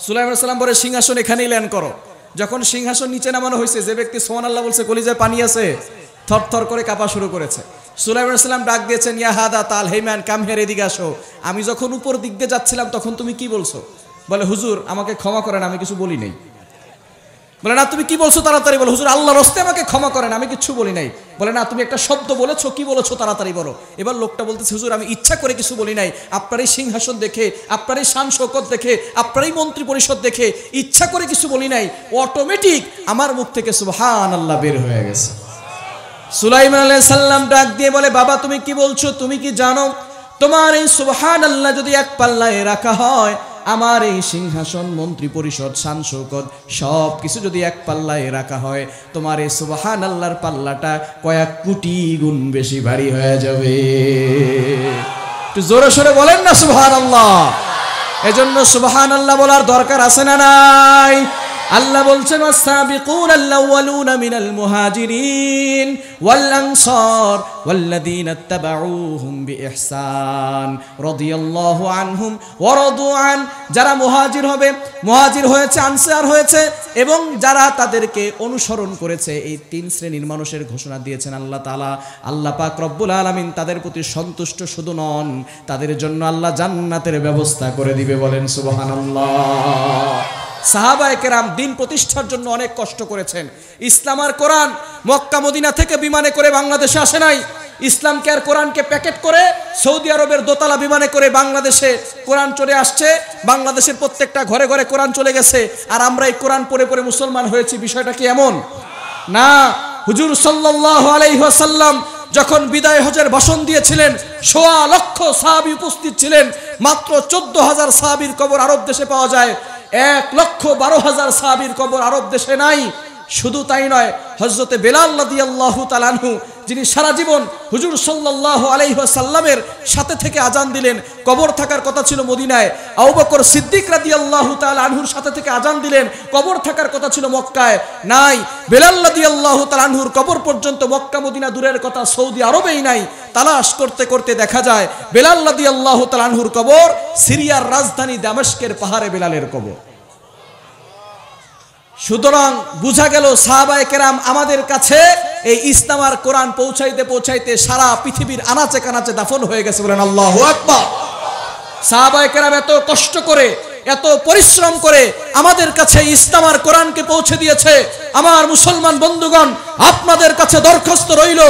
সুলাইমান আলাইহিস সালাম বলে, সিংহাসন এখানেই ল্যান্ড করো। যখন সিংহাসন নিচে নামানো হয়েছে, যে ব্যক্তি সুবহানাল্লাহ বলছে কলিজায় পানি আছে, থরথর করে কাঁপা শুরু করেছে। সুলাইমান আলাইহিস সালাম ডাক দিয়েছেন, ইয়া হাদা তাল, হে ম্যান কাম হিয়ার, এদিকে আসো। আমি যখন উপর দিক দিয়ে যাচ্ছিলাম তখন তুমি কি বলছো? বলে, হুজুর আমাকে ক্ষমা করেন, আমি কিছু বলি নাই। বলে, না তুমি কি বলছো তাড়াতাড়ি বলো। হুজুর আল্লাহর রাস্তে আমাকে ক্ষমা করেন, আমি কিছু বলি নাই। বলে, না তুমি একটা শব্দ বলেছো, কি বলেছো তাড়াতাড়ি বলো। এবার লোকটা বলতেছে, হুজুর আমি ইচ্ছা করে কিছু বলি নাই, আপনার এই সিংহাসন দেখে, আপনার এই শান শৌকত দেখে, আপনার এই মন্ত্রী পরিষদ দেখে ইচ্ছা করে কিছু বলি নাই, অটোমেটিক আমার মুখ থেকে সুবহানাল্লাহ বের হয়ে গেছে। সুলাইমান আলাইহিস সালাম ডাক দিয়ে বলে, বাবা তুমি কি বলছো? তুমি কি জানো তোমার এই সুবহানাল্লাহ যদি এক পাল্লায় রাখা হয়, আমার এই সিংহাসন, মন্ত্রী পরিষদ, শান শৌকত সব কিছু যদি এক পাল্লায় রাখা হয়, তোমার এই সুবহানাল্লাহর পাল্লাটা কয়েক কোটি গুণ বেশি ভারী হয়ে যাবে। একটু জোরে সোরে বলেন না সুবহানাল্লাহ। এজন্য সুবহানাল্লাহ বলার দরকার আছে না নাই? আল্লাহ বলছেন, ওয়াস-সাবিকুনাল আউয়ালুনা মিনাল মুহাজিরিন ওয়াল আনসার ওয়াল্লাযীনা ইত্তাবাউহুম বিইহসান রাদিয়াল্লাহু আনহুম ওয়া রাদু আন। যারা মুহাজির হবে, মুহাজির হয়েছে, আনসার হয়েছে, এবং যারা তাদেরকে অনুসরণ করেছে, এই তিন শ্রেণীর মানুষের ঘোষণা দিয়েছেন আল্লাহ তাআলা। আল্লাহ পাক রব্বুল আলামিন তাদের প্রতি সন্তুষ্ট শুধু নন, তাদের জন্য আল্লাহ জান্নাতের ব্যবস্থা করে দিবে। বলেন সুবহানাল্লাহ। সাহাবায়ে কেরাম দিন প্রতিষ্ঠার জন্য অনেক কষ্ট করেছেন। ইসলাম আর কোরআন মক্কা মদিনা থেকে বিমানে করে বাংলাদেশে আসে নাই। ইসলামকে আর কোরআনকে প্যাকেট করে সৌদি আরবের দোতলা বিমানে করে বাংলাদেশে কোরআন চলে আসছে। বাংলাদেশের প্রত্যেকটা ঘরে ঘরে কোরআন চলে গেছে, আর আমরা এই কোরআন পড়ে পড়ে মুসলমান হয়েছি। বিষয়টা কি এমন না? হুজুর সাল্লাল্লাহু আলাইহি ওয়াসাল্লাম যখন বিদায় হজের ভাষণ দিয়েছিলেন, ১.৫ লক্ষ সাহাবী উপস্থিত ছিলেন। মাত্র ১৪,০০০ সাহাবীর কবর আরব দেশে পাওয়া যায়, ১,১২,০০০ সাহাবীর কবর আরব দেশে নাই। শুধু তাই নয়, হযরতে বেলাল রাদিয়াল্লাহু তাআলা আনহু, যিনি সারা জীবন হুজুর সাল্লাল্লাহু আলাইহি ওয়াসাল্লামের সাথে থেকে আজান দিলেন, কবর থাকার কথা ছিল মদিনায়। আবু বকর সিদ্দিক রাদিয়াল্লাহু তাআলা আনহুর সাথে থেকে আজান দিলেন, কবর থাকার কথা ছিল মক্কায়, নাই। বেলাল রাদিয়াল্লাহু তাআলা আনহুর কবর পর্যন্ত মক্কা মদিনা দূরের কথা, সৌদি আরবেই নাই। তালাশ করতে করতে দেখা যায় বেলাল রাদিয়াল্লাহু তাআলা আনহুর কবর সিরিয়ার রাজধানী দামেস্কের পাহাড়ে বেলালের কবর। সুতরাং বুঝা গেল সাহাবায়ে কেরাম আমাদের কাছে এই ইসলাম আর কোরআন পৌঁছাইতে পৌঁছাইতে সারা পৃথিবীর আনাচে কানাচে দাফন হয়ে গেছে। বলেন আল্লাহু আকবার। সাহাবায়ে কেরাম এত কষ্ট করে, এত পরিশ্রম করে আমাদের কাছে ইসলাম আর কোরআনকে পৌঁছে দিয়েছে। আমার মুসলমান বন্ধুগণ, আপনাদের কাছে দরখাস্ত রইল,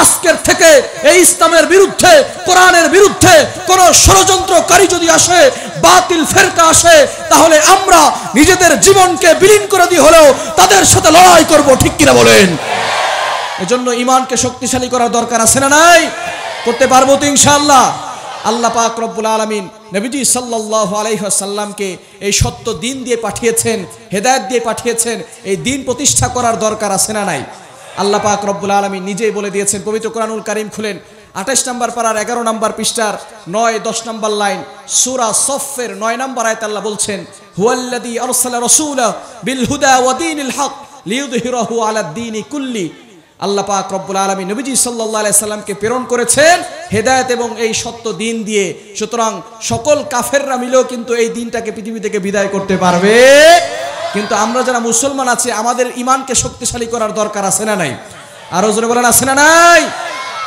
আজকের থেকে এই ইসলামের বিরুদ্ধে, কোরআনের বিরুদ্ধে কোন ষড়যন্ত্রকারী যদি আসে, বাতিল ফেরকা আসে, তাহলে আমরা নিজেদের জীবনকে বিলীন করে দিয়ে হলেও তাদের সাথে লড়াই করব। ঠিক কিনা বলেন? এজন্য ঈমানকে শক্তিশালী করার দরকার আছে না নাই? করতে পারবো তো ইনশাআল্লাহ। আল্লাহ পাক রব্বুল আলামিন নবীজি সাল্লাল্লাহু আলাইহি ওয়াসাল্লামকে এই সত্য দিন দিয়ে পাঠিয়েছেন, হেদায়েত দিয়ে পাঠিয়েছেন। এই দিন প্রতিষ্ঠা করার দরকার আছে না নাই? আল্লাহ পাক রব্বুল আলামিন নিজেই বলে দিয়েছেন। পবিত্র কোরআনুল কারীম খুলেন, ২৮ নম্বর পারার ১১ নম্বর পৃষ্ঠার ৯-১০ নম্বর লাইন, সূরা সফফের ৯ নম্বর আয়াতে আল্লাহ বলছেন, হুয়াল্লাযী আরসালা রাসূলাহু বিল হুদা ওয়া দীনিল হক লিইয়ুযহিরাহু আলাদ দীনি কুল্লি। আল্লাহ পাক রব্বুল আলামিন নবীজি সাল্লাল্লাহু আলাইহি সাল্লামকে প্রেরণ করেছেন হেদায়েত এবং এই সত্য দিন দিয়ে। সুতরাং সকল কাফেররা মিলেও কিন্তু এই দিনটাকে পৃথিবী থেকে বিদায় করতে পারবে, কিন্তু আমরা যারা মুসলমান আছি আমাদের ঈমানকে শক্তিশালী করার দরকার আছে না নাই? আরো জোরে বলেন আছে না নাই?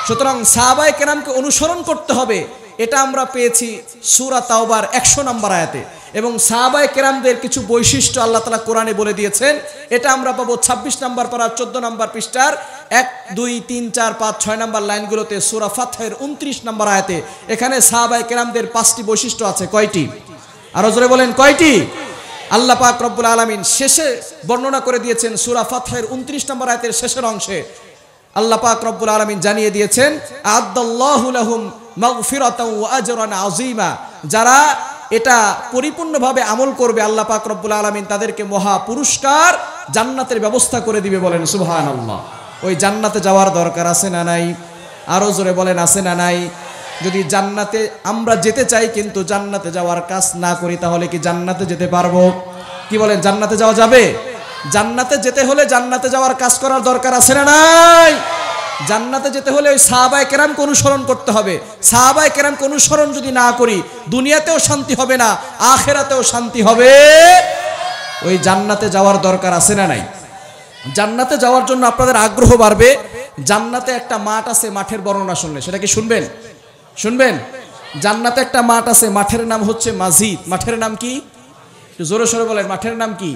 সুতরাং সাহাবায়ে কেরামকে অনুসরণ করতে হবে, এটা আমরা পেয়েছি সূরা তাওবার 100 নম্বর আয়াতে। এবং সাহাবায়ে কেরামদের কিছু বৈশিষ্ট্য আল্লাহ তাআলা কোরআনে বলে দিয়েছেন, এটা আমরা পাবো 26 নম্বর পারা 14 নম্বর পৃষ্ঠার 1, 2, 3, 4, 5, 6 নম্বর লাইনগুলোতে সূরা ফাতহের 29 নম্বর আয়াতে। এখানে সাহাবায়ে কেরামদের 5টি বৈশিষ্ট্য আছে। কয়টি? আরো জোরে বলেন কয়টি? আল্লাহ পাক রব্বুল আলামিন শেষে বর্ণনা করে দিয়েছেন সূরা ফাতহের 29 নম্বর আয়াতের শেষের অংশে আল্লাহ পাক রব্বুল আলামিন জানিয়ে দিয়েছেন, আ'আদ্দাল্লাহু লাহুম মাগফিরাতাও ওয়া আজরান আযীমা। যারা এটা পরিপূর্ণভাবে আমল করবে আল্লাহ পাক রব্বুল আলামিন তাদেরকে মহা পুরস্কার জান্নাতের ব্যবস্থা করে দিবে। বলেন সুবহানাল্লাহ। ওই জান্নাতে যাওয়ার দরকার আছে না নাই? আরো জোরে বলেন আছে না নাই? যদি জান্নাতে আমরা যেতে চাই কিন্তু জান্নাতে যাওয়ার কাজ না করি তাহলে কি জান্নাতে যেতে পারবো? কি বলেন, জান্নাতে যাওয়া যাবে? জান্নাতে যেতে হলে জান্নাতে যাওয়ার কাজ করার দরকার আছে না নাই? জান্নাতে যেতে হলে ওই সাহাবায়ে কেরামকে অনুসরণ করতে হবে। সাহাবায়ে কেরামকে অনুসরণ যদি না করি দুনিয়াতেও শান্তি হবে না, আখিরাতেও শান্তি হবে। ওই জান্নাতে যাওয়ার দরকার আছে না নাই? জান্নাতে যাওয়ার জন্য আপনাদের আগ্রহ বাড়বে। জান্নাতে একটা মাঠ আছে, মাঠের বর্ণনা শুনলে সেটা কি শুনবেন? শুনবেন? জান্নাতে একটা মাঠ আছে, মাঠের নাম হচ্ছে মাজিদ। মাঠের নাম কি? একটু জোরে সোরে বলেন, মাঠের নাম কি?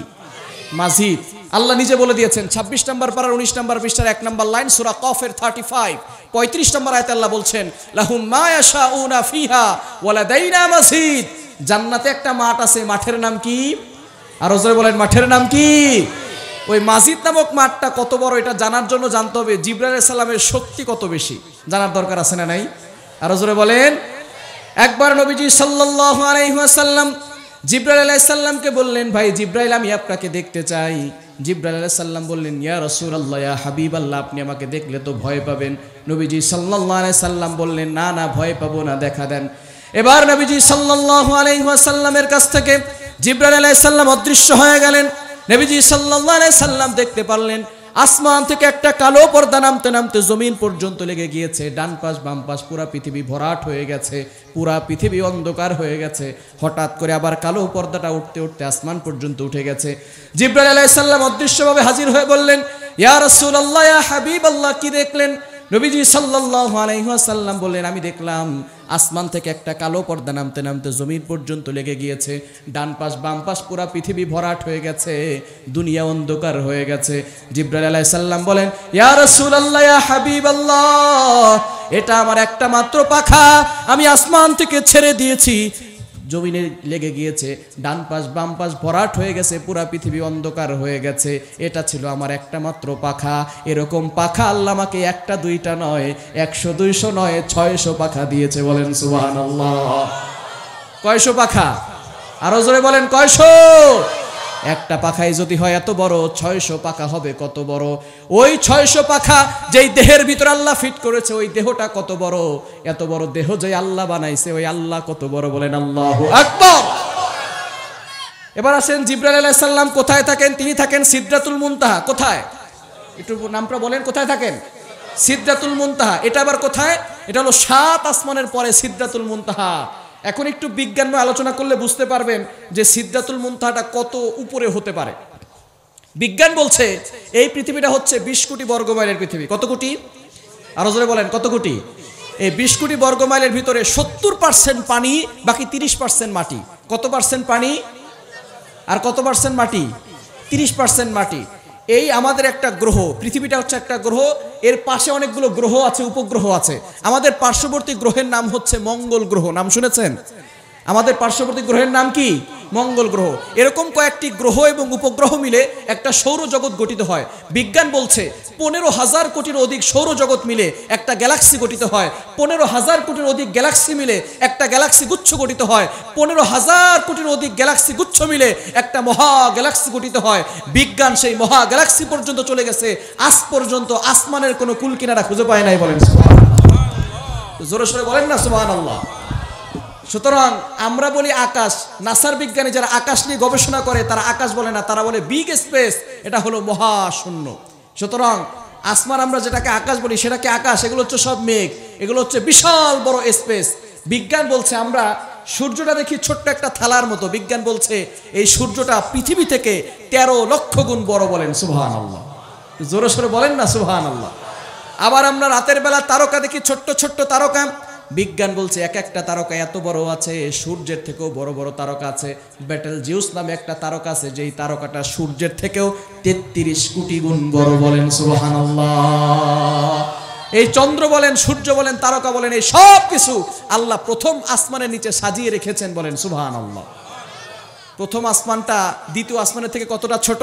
মাজিদ। আল্লাহ নিজে বলে দিয়েছেন 26 নম্বর পারার 19 নম্বর পৃষ্ঠার 1 নম্বর লাইন সূরা কফের 35 35 নম্বর আয়াতে আল্লাহ বলছেন, লাহুম মা ইয়াশাউনা ফিহা ওয়া লাদাইনা মাজিদ। জান্নাতে একটা মাঠ আছে, মাঠের নাম কি? আর জোরে বলেন, মাঠের নাম কি? ওই মাজিদ নামক মাঠটা কত বড় এটা জানার জন্য জানতে হবে জিবরাইল আলাইহিস সালামের শক্তি কত বেশি, জানার দরকার আছে না নাই? আর জোরে বলেন। একবার নবীজি সাল্লাল্লাহু আলাইহি ওয়াসাল্লাম জিবরাইল আলাইহিস সালামকে বললেন, ভাই জিবরাইল আমি আপনাকে দেখতে চাই। জিবরাইল আলাইহিস সালাম বললেন, ইয়া রাসূলুল্লাহ, ইয়া হাবিবাল্লাহ, আপনি আমাকে দেখলে তো ভয় পাবেন। নবীজি সাল্লাল্লাহু আলাইহি সাল্লাম বললেন, না না ভয় পাবো না, দেখা দেন। এবার নবীজি সাল্লাল্লাহু আলাইহি ওয়াসাল্লামের কাছ থেকে জিবরাইল আলাইহিস সালাম অদৃশ্য হয়ে গেলেন। নবীজি সাল্লাল্লাহু আলাইহি সাল্লাম দেখতে পারলেন আসমান থেকে একটা কালো পর্দা নামতে নামতে জমিন পর্যন্ত লেগে গিয়েছে। ডান পাশ বাম পাশ পুরা পৃথিবী ভরাট হয়ে গেছে, পুরা পৃথিবী অন্ধকার হয়ে গেছে। হঠাৎ করে আবার কালো পর্দাটা উঠতে উঠতে আসমান পর্যন্ত উঠে গেছে। জিবরাইল আলাইহিস সালাম অদৃশ্যভাবে হাজির হয়ে বললেন, ইয়া রাসূলুল্লাহ, ইয়া হাবিবাল্লাহ, কি দেখলেন? নবীজি সাল্লাল্লাহু আলাইহি ওয়াসাল্লাম বললেন, আমি দেখলাম আসমান থেকে একটা কালো পর্দা নামতে নামতে জমিন পর্যন্ত লেগে গিয়েছে। ডান পাশ বাম পাশ পুরা পৃথিবী ভরাট হয়ে গেছে, দুনিয়া অন্ধকার হয়ে গেছে। জিবরাইল আলাইহিস সালাম বলেন, ইয়া রাসূলুল্লাহ, ইয়া হাবিবাল্লাহ, এটা আমার একটা মাত্র পাখা, আমি আসমান থেকে ছেড়ে দিয়েছি, জমিনে লেগে গিয়েছে, ডান পাশ বাম পাশ ভরাট হয়ে গেছে, পুরা পৃথিবী অন্ধকার হয়ে গেছে। এটা ছিল আমার একটা মাত্র পাখা। এরকম পাখা আল্লাহ আমাকে একটা দুইটা নয়, 100 200 নয়, 600 পাখা দিয়েছে। বলেন সুবহানাল্লাহ। কয়শো পাখা? আরো জোরে বলেন, কয়শো? একটা পাখাই যদি হয় এত বড়, 600 পাখা হবে কত বড়? ওই 600 পাখা যেই দেহের ভিতর আল্লাহ ফিট করেছে, ওই দেহটা কত বড়? এত বড় দেহ যে আল্লাহ বানাইছে, ওই আল্লাহ কত বড়? বলেন আল্লাহু আকবার। এবার আসেন, জিবরাইল আলাইহিস সালাম কোথায় থাকেন? তিনি থাকেন সিদরাতুল মুনতাহা। কোথায়? একটু নামটা বলেন, কোথায় থাকেন? সিদরাতুল মুনতাহা। এটা আবার কোথায়? এটা হলো 7 আসমানের পরে সিদরাতুল মুনতাহা। এখন একটু বিজ্ঞান আলোচনা করলে বুঝতে পারবেন যে সিদরাতুল মুনতাহাটা কত উপরে হতে পারে। বিজ্ঞান বলছে এই পৃথিবীটা হচ্ছে 20 কোটি বর্গমাইলের পৃথিবী। কত কোটি? আরো জোরে বলেন, কত কোটি? এই 20 কোটি বর্গমাইলের ভিতরে 70% পানি, বাকি 30% মাটি। কত পার্সেন্ট পানি আর কত পার্সেন্ট মাটি? 30% মাটি। এই আমাদের একটা গ্রহ, পৃথিবীটা হচ্ছে একটা গ্রহ, এর পাশে অনেকগুলো গ্রহ আছে, উপগ্রহ আছে। আমাদের পার্শ্ববর্তী গ্রহের নাম হচ্ছে মঙ্গল গ্রহ। নাম শুনেছেন? আমাদের পার্শ্ববর্তী গ্রহের নাম কি? মঙ্গল গ্রহ। এরকম কয়েকটি গ্রহ এবং উপগ্রহ মিলে একটা সৌরজগৎ গঠিত হয়। বিজ্ঞান বলছে 15,000 কোটির অধিক সৌরজগৎ মিলে একটা গ্যালাক্সি গঠিত হয়। 15,000 কোটির অধিক গ্যালাক্সি মিলে একটা গ্যালাক্সি গুচ্ছ গঠিত হয়। 15,000 কোটির অধিক গ্যালাক্সি গুচ্ছ মিলে একটা মহা গ্যালাক্সি গঠিত হয়। বিজ্ঞান সেই মহা গ্যালাক্সি পর্যন্ত চলে গেছে, আজ পর্যন্ত আসমানের কোনো কুল কিনারা খুঁজে পায় নাই। বলেন সুবহানাল্লাহ। জোরে সোরে বলেন না সুবহানাল্লাহ। সুতরাং আমরা বলি আকাশ, নাসার বিজ্ঞানী যারা আকাশ নিয়ে গবেষণা করে তারা আকাশ বলে না, তারা বলে বিগ স্পেস, এটা হলো মহাশূন্য। সুতরাং আসমান আমরা যেটাকে আকাশ বলি সেটাকে আকাশ, এগুলো হচ্ছে সব মেঘ, এগুলো হচ্ছে বিশাল বড় স্পেস। বিজ্ঞান বলছে আমরা সূর্যটা দেখি ছোট্ট একটা থালার মতো, বিজ্ঞান বলছে এই সূর্যটা পৃথিবী থেকে 13 লক্ষ গুণ বড়। বলেন সুবহানাল্লাহ, জোরে সোরে বলেন না সুবহানাল্লাহ। আবার আমরা রাতের বেলা তারকা দেখি, ছোট্ট ছোট্ট তারকা, বিজ্ঞান বলছে এক একটা তারকা এত বড় আছে, সূর্যের থেকেও বড় বড় তারকা আছে। ব্যাটেল জিউস নামে একটা তারকা আছে, যেই তারকাটা সূর্যের থেকেও 33 কোটি গুণ বড়। বলেন সুবহানাল্লাহ। এই চন্দ্র বলেন, সূর্য বলেন, তারকা বলেন, এই সব কিছু আল্লাহ প্রথম আসমানের নিচে সাজিয়ে রেখেছেন। বলেন সুবহানাল্লাহ। প্রথম আসমানটা দ্বিতীয় আসমানের থেকে কতটা ছোট?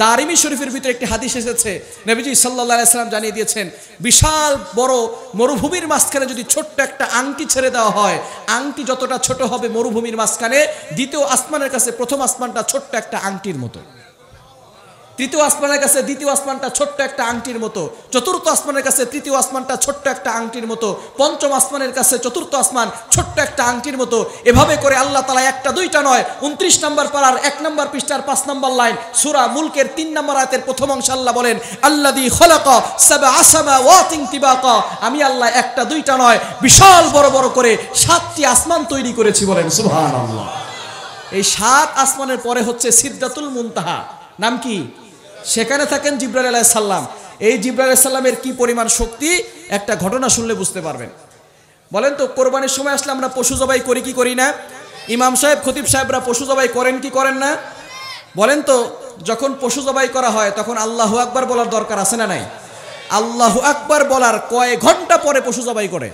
দারিমি শরীফের ভিতরে একটি হাদিস এসেছে, নবীজি সাল্লাল্লাহু আলাইহি সাল্লাম জানিয়ে দিয়েছেন, বিশাল বড় মরুভূমির মাঝখানে যদি ছোট্ট একটা আংটি ছেড়ে দেওয়া হয়, আংটি যতটা ছোট হবে মরুভূমির মাঝখানে, দ্বিতীয় আসমানের কাছে প্রথম আসমানটা ছোট্ট একটা আংটির মতো, তৃতীয় আসমানের কাছে দ্বিতীয় আসমানটা ছোট্ট একটা আংটির মতো, চতুর্থ আসমানের কাছে তৃতীয় আসমানটা ছোট্ট একটা আংটির মতো, পঞ্চম আসমানের কাছে চতুর্থ আসমান ছোট্ট একটা আংটির মতো। এভাবে করে আল্লাহ তাআলা একটা দুইটা নয়, 29 নম্বর পারার 1 নম্বর পৃষ্ঠার 5 নম্বর লাইন সূরা মুলকের 3 নম্বর আয়াতের প্রথম অংশে আল্লাহ বলেন, আল্লাযী খালাকা সাবআ সামাওয়াতিন তিবাকা, আমি আল্লাহ একটা দুইটা নয়, বিশাল বড় বড় করে 7টি আসমান তৈরি করেছি। বলেন সুবহানাল্লাহ। এই 7 আসমানের পরে হচ্ছে সিদরাতুল মুনতাহা, নাম কি? সেখানে থাকেন জিবরাইল আলাইহিস সালাম। এই জিবরাইল আলাইহিস সালামের কি পরিমাণ শক্তি, একটা ঘটনা শুনলে বুঝতে পারবেন। বলেন তো, কোরবানির সময় আসলে আমরা পশু জবাই করি কি করি না? ইমাম সাহেব, খতিব সাহেবরা পশু জবাই করেন কি করেন না? বলেন তো, যখন পশু জবাই করা হয় তখন আল্লাহু আকবার বলার দরকার আছে না নাই? আল্লাহু আকবার বলার কয় ঘন্টা পরে পশু জবাই করে?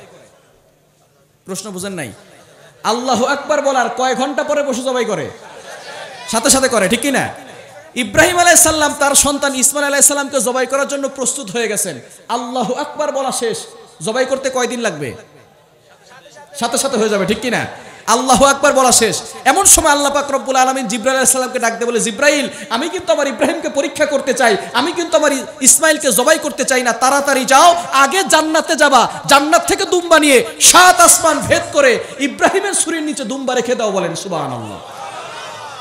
প্রশ্ন বুঝেন নাই? আল্লাহু আকবার বলার কয় ঘন্টা পরে পশু জবাই করে? সাথে সাথে করে, ঠিক কি না? ইব্রাহিম আলাইহিস সালাম তার সন্তান ইসমাইল আলাইহিস সালামকে জবাই করার জন্য প্রস্তুত হয়ে গেছেন, আল্লাহু আকবার বলা শেষ, জবাই করতে কয়দিন লাগবে? সাথে সাথে হয়ে যাবে, ঠিক কি না? আল্লাহু আকবার বলা শেষ, এমন সময় আল্লাহ পাক রব্বুল আলামিন জিবরাইল আলাইহিস সালামকে ডাক দিয়ে বলে, জিবরাইল, আমি কিন্তু আমার ইব্রাহিমকে পরীক্ষা করতে চাই, আমি কিন্তু আমার ইসমাইলকে জবাই করতে চাই না, তাড়াতাড়ি যাও, আগে জান্নাতে যাবা, জান্নাত থেকে দুম্বা নিয়ে 7 আসমান ভেদ করে ইব্রাহিমের ছুরির নিচে দুম্বা রেখে দাও। বলেন সুবহানাল্লাহ।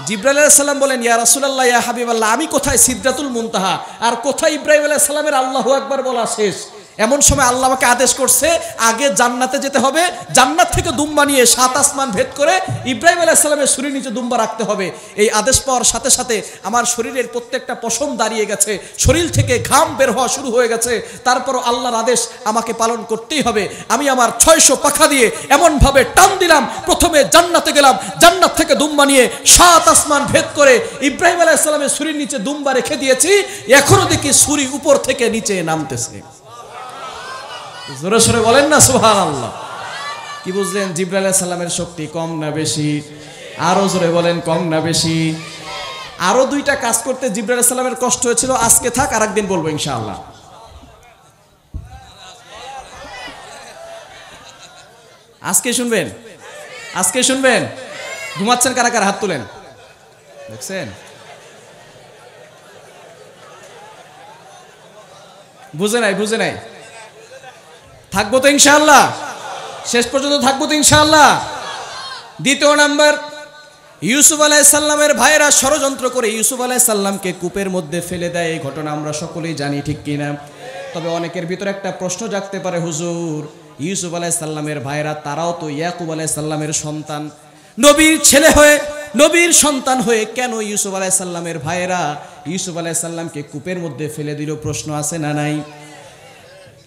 জিবরাইল আলাইহিস সালাম বলেন, ইয়া রাসূলুল্লাহ, ইয়া হাবিবাল্লাহ, আমি কোথায় সিদরাতুল মুনতাহা আর কোথায় ইব্রাহিম আলাইহিস সালামের আল্লাহু আকবার বলা শেষ? এমন সময় আল্লাহ আমাকে আদেশ করছে, আগে জান্নাতে যেতে হবে, জান্নাত থেকে দুম্বা নিয়ে 7 আসমান ভেদ করে ইব্রাহিম আলাইহিস সালামের শরীর নিচে দুম্বা রাখতে হবে। এই আদেশ পাওয়ার সাথে সাথে আমার শরীরের প্রত্যেকটা পশম দাঁড়িয়ে গেছে, শরীর থেকে ঘাম বের হওয়া শুরু হয়ে গেছে, তারপরও আল্লাহর আদেশ আমাকে পালন করতেই হবে। আমি আমার 600 পাখা দিয়ে এমনভাবে টান দিলাম, প্রথমে জান্নাতে গেলাম, জান্নাত থেকে দুম্বা নিয়ে 7 আসমান ভেদ করে ইব্রাহিম আলাইহিস সালামের শরীর নিচে দুম্বা রেখে দিয়েছি, এখনো দেখি ছুরি উপর থেকে নিচে নামতেছে। জোরে সোরে বলেন না সুবহানাল্লাহ। কি বুঝলেন? জিবরাইল আলাইহিস সালামের শক্তি কম না বেশি? আরো জোরে বলেন, কম না বেশি? আরো 2টা কাজ করতে জিবরাইল আলাইহিস সালামের কষ্ট হয়েছিল, আজকে থাক, আরেকদিন বলবো ইনশাআল্লাহ। আজকে শুনবেন, আজকে শুনবেন। ঘুমাচ্ছেন কারা কারা? হাত তুলেন। দেখছেন, বুঝে নাই, বুঝে নাই। থাকবো তো ইনশাআল্লাহ, শেষ পর্যন্ত থাকবো তো ইনশাআল্লাহ। দ্বিতীয় নাম্বার, ইউসুফ আলাইহিস সালামের ভাইরা ষড়যন্ত্র করে ইউসুফ আলাইহিস সালামকে কূপের মধ্যে ফেলে দেয়, এই ঘটনা আমরা সকলেই জানি, ঠিক কিনা? তবে অনেকের ভিতরে একটা প্রশ্ন জাগতে পারে, হুজুর, ইউসুফ আলাইহিস সালামের ভাইরা তারাও তো ইয়াকুব আলাইহিস সালামের সন্তান, নবীর ছেলে হয়ে, নবীর সন্তান হয়ে কেন ইউসুফ আলাইহিস সালামের ভাইরা ইউসুফ আলাইহিস সালামকে কূপের মধ্যে ফেলে দিল? প্রশ্ন আছে না নাই?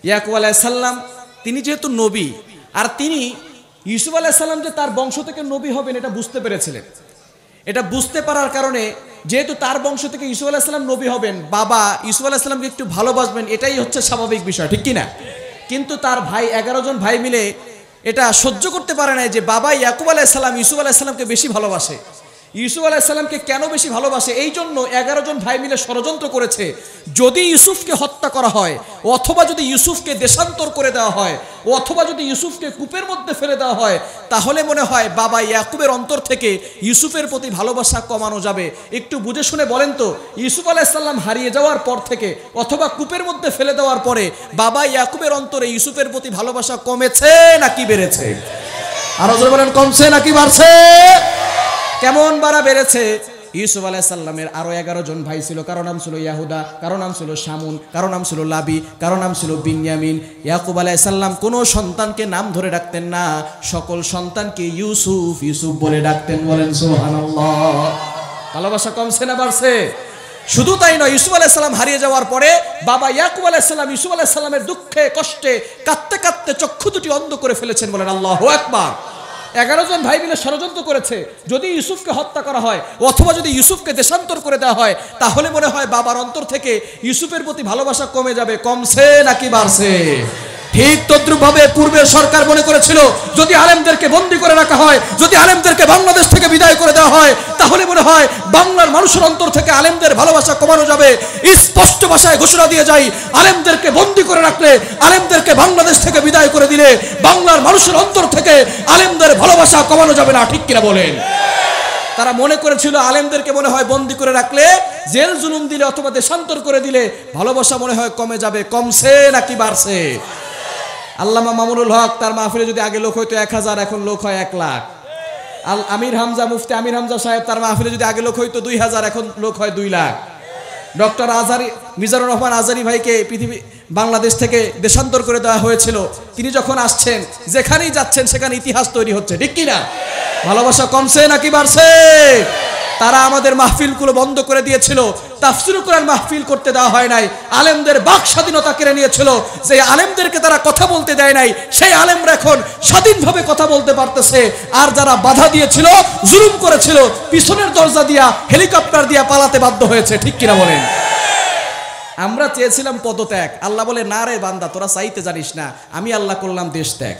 ইয়াকুব আলাইহিস সালাম তিনি যেহেতু নবী, আর তিনি ইউসুফ আলাইহিস সালাম যে তার বংশ থেকে নবী হবেন এটা বুঝতে পেরেছিলেন। এটা বুঝতে পারার কারণে, যেহেতু তার বংশ থেকে ইউসুফ আলাইহিস সালাম নবী হবেন, বাবা ইউসুফ আলাইহিস সালামকে একটু ভালোবাসবেন, এটাই হচ্ছে স্বাভাবিক বিষয়, ঠিক কিনা? কিন্তু তার ভাই 11 জন ভাই মিলে এটা সহ্য করতে পারে না যে বাবা ইয়াকুব আলাইহিস সালাম ইউসুফ আলাইহিস সালামকে বেশি ভালোবাসে। ইউসুফ আলাইহিস সালামকে কেন বেশি ভালোবাসে? এই জন্য 11 জন ভাই মিলে ষড়যন্ত্র করেছে, যদি ইউসুফকে হত্যা করা হয়, অথবা যদি ইউসুফকে দেশান্তর করে দেওয়া হয়, অথবা যদি ইউসুফকে কূপের মধ্যে ফেলে দেওয়া হয়, তাহলে মনে হয় বাবা ইয়াকুবের অন্তর থেকে ইউসুফের প্রতি ভালোবাসা কমানো যাবে। একটু বুঝে শুনে বলেন তো, ইউসুফ আলাইহিস সালাম হারিয়ে যাওয়ার পর থেকে অথবা কূপের মধ্যে ফেলে দেওয়ার পরে বাবা ইয়াকুবের অন্তরে ইউসুফের প্রতি ভালোবাসা কমেছে নাকি বেড়েছে? আরো জোরে বলেন, কমছে নাকি বাড়ছে? কেমন বাড়া বেড়েছে? ইউসুফ আলাইহিস সালামের আরো 11 জন ভাই ছিল। কারো নাম ছিল ইয়াহুদা, কারো নাম ছিল শামুন, কারো নাম ছিল লাবি, কারো নাম ছিল বিনয়ামিন। ইয়াকুব আলাইহিস সালাম কোনো সন্তানকে নাম ধরে ডাকতেন না, সকল সন্তানকে ইউসুফ ইউসুফ বলে ডাকতেন। বলেন সুবহানাল্লাহ। ভালোবাসা কমছে না বাড়ছে? শুধু তাই নয়, ইউসুফ আলাইহিস সালাম হারিয়ে যাওয়ার পরে বাবা ইয়াকুব আলাইহিস সালাম ইউসুফ আলাইহিস সালামের দুঃখে কষ্টে কাঁদতে কাঁদতে চক্ষু দুটি অন্ধ করে ফেলেছেন। বলেন আল্লাহু আকবার। 11 জন ভাই মিলে ষড়যন্ত্র করেছে, যদি ইউসুফকে হত্যা করা হয় অথবা যদি ইউসুফকে দেশান্তর করে দেওয়া হয়, তাহলে মনে হয় বাবার অন্তর থেকে ইউসুফের প্রতি ভালোবাসা কমে যাবে। কমছে নাকি বাড়ছে? ঠিক তদ্রুপভাবে পূর্বের সরকার মনে করেছিল যদি আলেমদেরকে বন্দী করে রাখা হয়, যদি আলেমদেরকে বাংলাদেশ থেকে বিদায় করে দেওয়া হয়, তাহলে মনে হয় বাংলার মানুষের অন্তর থেকে আলেমদের ভালোবাসা কমানো যাবে। স্পষ্ট ভাষায় ঘোষণা দিয়ে যাই, আলেমদেরকে বন্দী করে রাখলে, আলেমদেরকে বাংলাদেশ থেকে বিদায় করে দিলে বাংলার মানুষের অন্তর থেকে আলেমদের ভালোবাসা কমানো যাবে না। ঠিক কিনা বলেন? তারা মনে করেছিল আলেমদেরকে মনে হয় বন্দী করে রাখলে, জেল জুলুম দিলে অথবা দেশান্তর করে দিলে ভালোবাসা মনে হয় কমে যাবে। কমছে নাকি বাড়ছে? আল্লামা মামুনুল হক তার মাহফিলে যদি আগে লোক হয়তো 1000, এখন লোক হয় 1 লাখ। আমির হামজা, মুফতি আমির হামজা সাহেব তার মাহফিলে যদি আগে লোক হয়তো 2000, এখন লোক হয় 2 লাখ। ডক্টর আজহারি, মিজানুর রহমান আজহারি ভাইকে বাংলাদেশ থেকে দেশান্তর করে দেওয়া হয়েছিল। তিনি যখন আসছেন, যেখানেই যাচ্ছেন সেখানে ইতিহাস তৈরি হচ্ছে। ঠিক কিনা? ভালোবাসা কমছে নাকি বাড়ছে? তারা আমাদের মাহফিলগুলো বন্ধ করে দিয়েছিল, তাফসীরুল কোরআন মাহফিল করতে দেওয়া হয় নাই, আলেমদের বাক স্বাধীনতা কেড়ে নিয়েছিল। যে আলেমদেরকে তারা কথা বলতে দেয় নাই, সেই আলেমরা এখন স্বাধীনভাবে কথা বলতে পারতেছে। আর যারা বাধা দিয়েছিল, জুলুম করেছিল, পিছনের দরজা দিয়া হেলিকপ্টার দিয়া পালাতে বাধ্য হয়েছে। ঠিক কিনা বলেন? আমরা চেয়েছিলাম পদত্যাগ, আল্লাহ বলে না রে বান্দা, তোরা চাইতে জানিস না, আমি আল্লাহ করলাম দেশ ত্যাগ।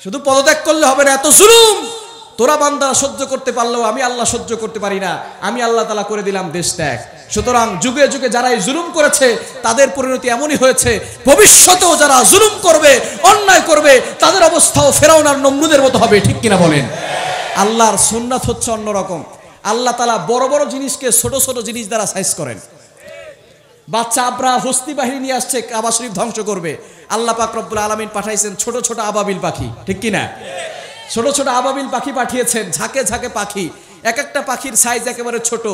শুধু পদত্যাগ করলে হবে না, এত জুলুম তোরা বান্দারা সহ্য করতে পারলেও আমি আল্লাহ সহ্য করতে পারি না, আমি আল্লাহ তাআলা করে দিলাম দেশ ত্যাগ। সুতরাং যুগে যুগে যারা এই জুলুম করেছে তাদের পরিণতি এমনই হয়েছে, ভবিষ্যতেও যারা জুলুম করবে, অন্যায় করবে, তাদের অবস্থাও ফেরাউন আর নমরুদের মতো হবে। ঠিক কিনা বলেন? আল্লাহর সুন্নাত হচ্ছে অন্যরকম। আল্লাহ তাআলা বড় বড় জিনিসকে ছোট ছোট জিনিস দ্বারা সাইজ করেন। বাচ্চা আবরাহ হস্তি বাহিনী নিয়ে আসছে কাবা শরীফ ধ্বংস করবে, আল্লাহ পাক রব্বুল আলামিন পাঠাইছেন ছোট ছোট আবাবিল পাখি। ঠিক কিনা? ছোট ছোট আবাবিল পাখি পাঠিয়েছেন, ঝাঁকে ঝাঁকে পাখি, এক একটা পাখির সাইজ একেবারে ছোট।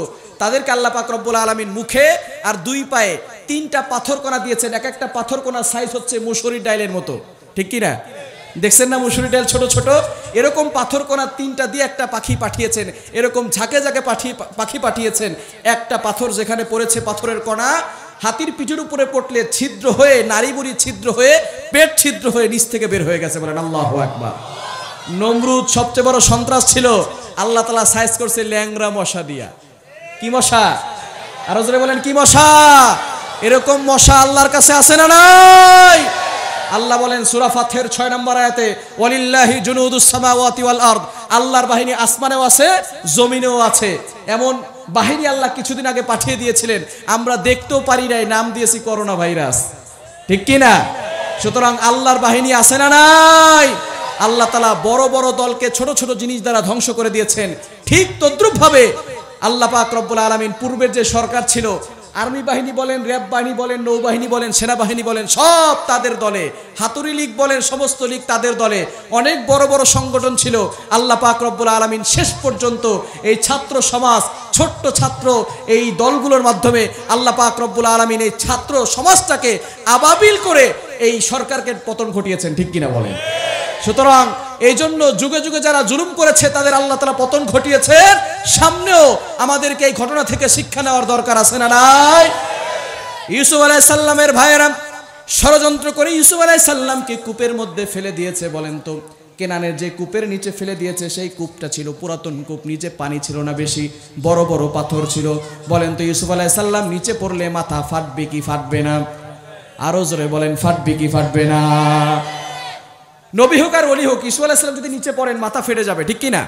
তাদেরকে আল্লাহ পাক রব্বুল আলামিন মুখে আর 2 পায়ে 3টা পাথরকণা দিয়েছেন, এক একটা পাথরকণার সাইজ হচ্ছে মুসুরির ডালের মতো। ঠিক কিনা? দেখছেন না মুসুরির ডাল ছোট ছোট? এরকম পাথরকণা 3টা দিয়ে একটা পাখি পাঠিয়েছেন, এরকম ঝাঁকে ঝাঁকে পাখি পাঠিয়েছেন। একটা পাথর যেখানে পড়েছে, পাথরের কণা হাতির পিঠের উপরে পড়লে ছিদ্র হয়ে, নারী বুড়ি ছিদ্র হয়ে, পেট ছিদ্র হয়ে নিচ থেকে বের হয়ে গেছে। বলেন আল্লাহু আকবার। নমরুদ সবচেয়ে বড় সন্ত্রাস ছিল, আল্লাহ তাআলা সাইজ করছে ল্যাংড়া মশা দিয়া। কি মশা? আরো জোরে বলেন কি মশা? এরকম মশা আল্লাহর কাছে আছে না নাই? আল্লাহ বলেন সূরা ফাতহের 6 নম্বর আয়াতে, ওয়ালিল্লাহি জুনুদুস সামাওয়াতি ওয়াল আরদ, আল্লাহর বাহিনী আসমানেও আছে, জমিনেও আছে। এমন বাহিনী আল্লাহ কিছুদিন আগে পাঠিয়ে দিয়েছিলেন, আমরা দেখতেও পারি নাই, নাম দিয়েছি করোনা ভাইরাস। ঠিক কিনা? সুতরাং আল্লাহর বাহিনী আছে না নাই? আল্লাহ তাআলা বড় বড় দলকে ছোট ছোট জিনিস দ্বারা ধ্বংস করে দিয়েছেন। ঠিক তদ্রুপভাবে আল্লাহ পাক রব্বুল আলামিন পূর্বের যে সরকার ছিল, আর্মি বাহিনী বলেন, র্যাব বাহিনী বলেন, নৌবাহিনী বলেন, সেনাবাহিনী বলেন, সব তাদের দলে, হাতুড়ি লীগ বলেন, সমস্ত লীগ তাদের দলে, অনেক বড় বড় সংগঠন ছিল। আল্লাহ পাক রব্বুল আলামিন শেষ পর্যন্ত এই ছাত্র সমাজ, ছোট্ট ছাত্র এই দলগুলোর মাধ্যমে আল্লাহ পাক রব্বুল আলামিন এই ছাত্র সমাজটাকে আবাবিল করে এই সরকারকে পতন ঘটিয়েছেন। ঠিক কিনা বলেন? সুতরাং এই জন্য যুগে যুগে যারা জুলুম করেছে তাদের আল্লাহ তাআলা পতন ঘটিয়েছেন। সামনেও আমাদেরকে এই ঘটনা থেকে শিক্ষা নেওয়ার দরকার আছে না নাই? ইউসুফ আলাইহিস সালামের ভাইয়েরা ষড়যন্ত্র করে ইউসুফ আলাইহিস সালামকে কূপের মধ্যে ফেলে দিয়েছে। বলেন তো, কেনানের যে কূপের নিচে ফেলে দিয়েছে সেই কূপটা ছিল পুরাতন কূপ, নিচে পানি ছিল না বেশি, বড় বড় পাথর ছিল। বলেন তো ইউসুফ আলাইহিস সালাম নিচে পড়লে মাথা ফাটবে কি ফাটবে না? আরো জোরে বলেন, ফাটবে কি ফাটবে না? নবী হোক আর ওলি হোক, ইউসুফ আলাইহিস সালাম যদি নিচে পড়েন মাথা ফেটে যাবে। ঠিক কিনা?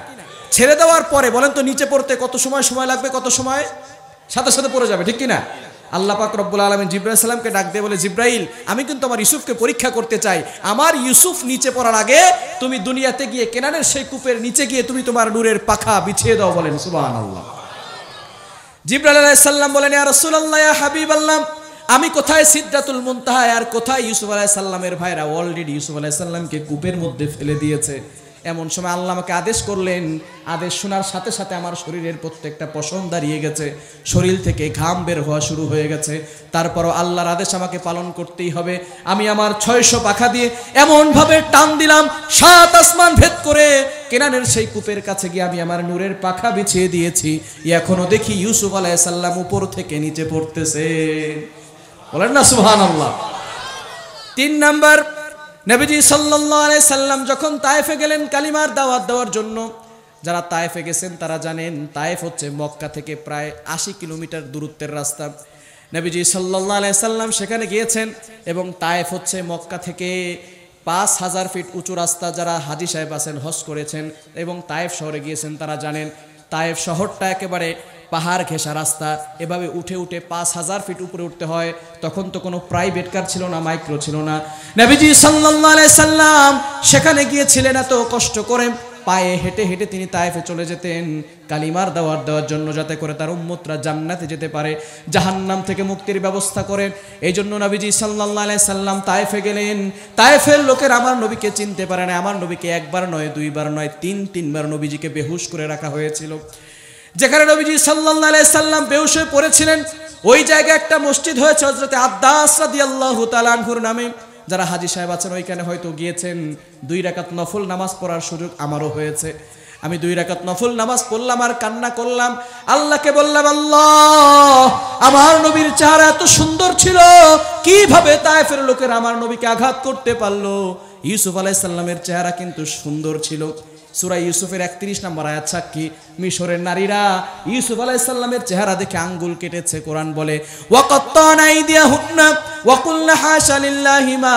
ছেড়ে দেওয়ার পরে বলেন তো নিচে পড়তে কত সময় লাগবে? কত সময়? সাথে সাথে পড়ে যাবে। ঠিক কিনা? আল্লাহ পাক রব্বুল আলামিন জিবরাইল সালামকে ডাক দিয়ে বলে, জিবরাইল, আমি কিন্তু আমার ইউসুফকে পরীক্ষা করতে চাই, আমার ইউসুফ নিচে পড়ার আগে তুমি দুনিয়াতে গিয়ে কেনানের সেই কূপের নিচে গিয়ে তুমি তোমার নূরের পাখা বিছিয়ে দাও। বলেন সুবহানাল্লাহ। জিবরাইল আলাইহিস সালাম বলেন, ইয়া রাসূলুল্লাহ, ইয়া হাবিবাল্লাহ, আমি কোথায় সিদরাতুল মুনতাহা আর কোথায় ইউসুফ আলাইহিস সালামের ভাইরা অলরেডি ইউসুফ আলাইহিস সালামকে কূপের মধ্যে ফেলে দিয়েছে। এমন সময় আল্লাহ আমাকে আদেশ করলেন, আদেশ শোনার সাথে সাথে আমার শরীরের প্রত্যেকটা পশম দাঁড়িয়ে গেছে, শরীর থেকে ঘাম বের হওয়া শুরু হয়ে গেছে। তারপরও আল্লাহর আদেশ আমাকে পালন করতেই হবে। আমি আমার 600 পাখা দিয়ে এমনভাবে টান দিলাম, 7 আসমান ভেদ করে কেনানের সেই কূপের কাছে গিয়ে আমি আমার নূরের পাখা বিছিয়ে দিয়েছি। এখনো দেখি ইউসুফ আলাইহিস সালাম উপর থেকে নিচে পড়তেছে। বলেন না সুবহানাল্লাহ। 3 নাম্বার, নবীজি সাল্লাল্লাহু আলাইহি সাল্লাম যখন তায়েফে গেলেন কালিমার দাওয়াত দেওয়ার জন্য, যারা তায়েফে গেছেন তারা জানেন তায়েফ হচ্ছে মক্কা থেকে প্রায় 80 কিলোমিটার দূরত্বের রাস্তা। নবীজি সাল্লাল্লাহু আলাইহি সাল্লাম সেখানে গিয়েছেন এবং তায়েফ হচ্ছে মক্কা থেকে 5000 ফিট উঁচু রাস্তা। যারা হাজী সাহেব আছেন, হজ করেছেন এবং তায়েফ শহরে গিয়েছেন তারা জানেন তায়েফ শহরটা একেবারে পাহাড় ঘেঁষা রাস্তা, এভাবে উঠে উঠে 5000 ফিট উপরে উঠতে হয়। তখন তো কোনো প্রাইভেট কার ছিল না, মাইক্রো ছিল না। নবীজি সাল্লাল্লাহু আলাইহি সাল্লাম সেখানে গিয়েছিলেন এত কষ্ট করে, পায়ে হেঁটে হেঁটে তিনি তায়েফে চলে যেতেন কালিমার দাওয়াত দেওয়ার জন্য, যাতে করে তার উম্মতরা জান্নাতে যেতে পারে, জাহান্নাম থেকে মুক্তির ব্যবস্থা করেন। এই জন্য নবীজি সাল্লাল্লাহু আলাইহি সাল্লাম তায়েফে গেলেন। তায়েফের লোকের আমার নবীকে চিনতে পারে না। আমার নবীকে একবার নয়, দুইবার নয়, তিনবার নবীজিকে বেহুশ করে রাখা হয়েছিল। যেখানে নবীজি সাল্লাল্লাহু আলাইহি সাল্লাম বেহুশ হয়ে পড়েছিলেন, ওই জায়গায় একটা মসজিদ হয়েছে হযরতে আব্বাস রাদিয়াল্লাহু তাআলা আনহুর নামে। যারা হাজী সাহেব আছেন ওইখানে হয়তো গিয়েছেন, 2 রাকাত নফল নামাজ পড়ার সুযোগ আমারও হয়েছে। আমি 2 রাকাত নফল নামাজ পড়লাম আর কান্না করলাম, আল্লাহকে বললাম, আল্লাহ আমার নবীর চেহারা এত সুন্দর ছিল, কিভাবে তায়েফের লোকের আমার নবীকে আঘাত করতে পারলো? ইউসুফ আলাইহিস সালামের চেহারা কিন্তু সুন্দর ছিল। সূরা ইউসুফের 31 নম্বর আয়াত সাক্ষী, মিশরের নারীরা ইউসুফ আলাইহিস সালামের চেহারা দেখে আঙ্গুল কেটেছে। কোরআন বলে, ওয়াকাত্তানা আইদিয়াহুন্না ওয়া কুলনা হাশা লিল্লাহি মা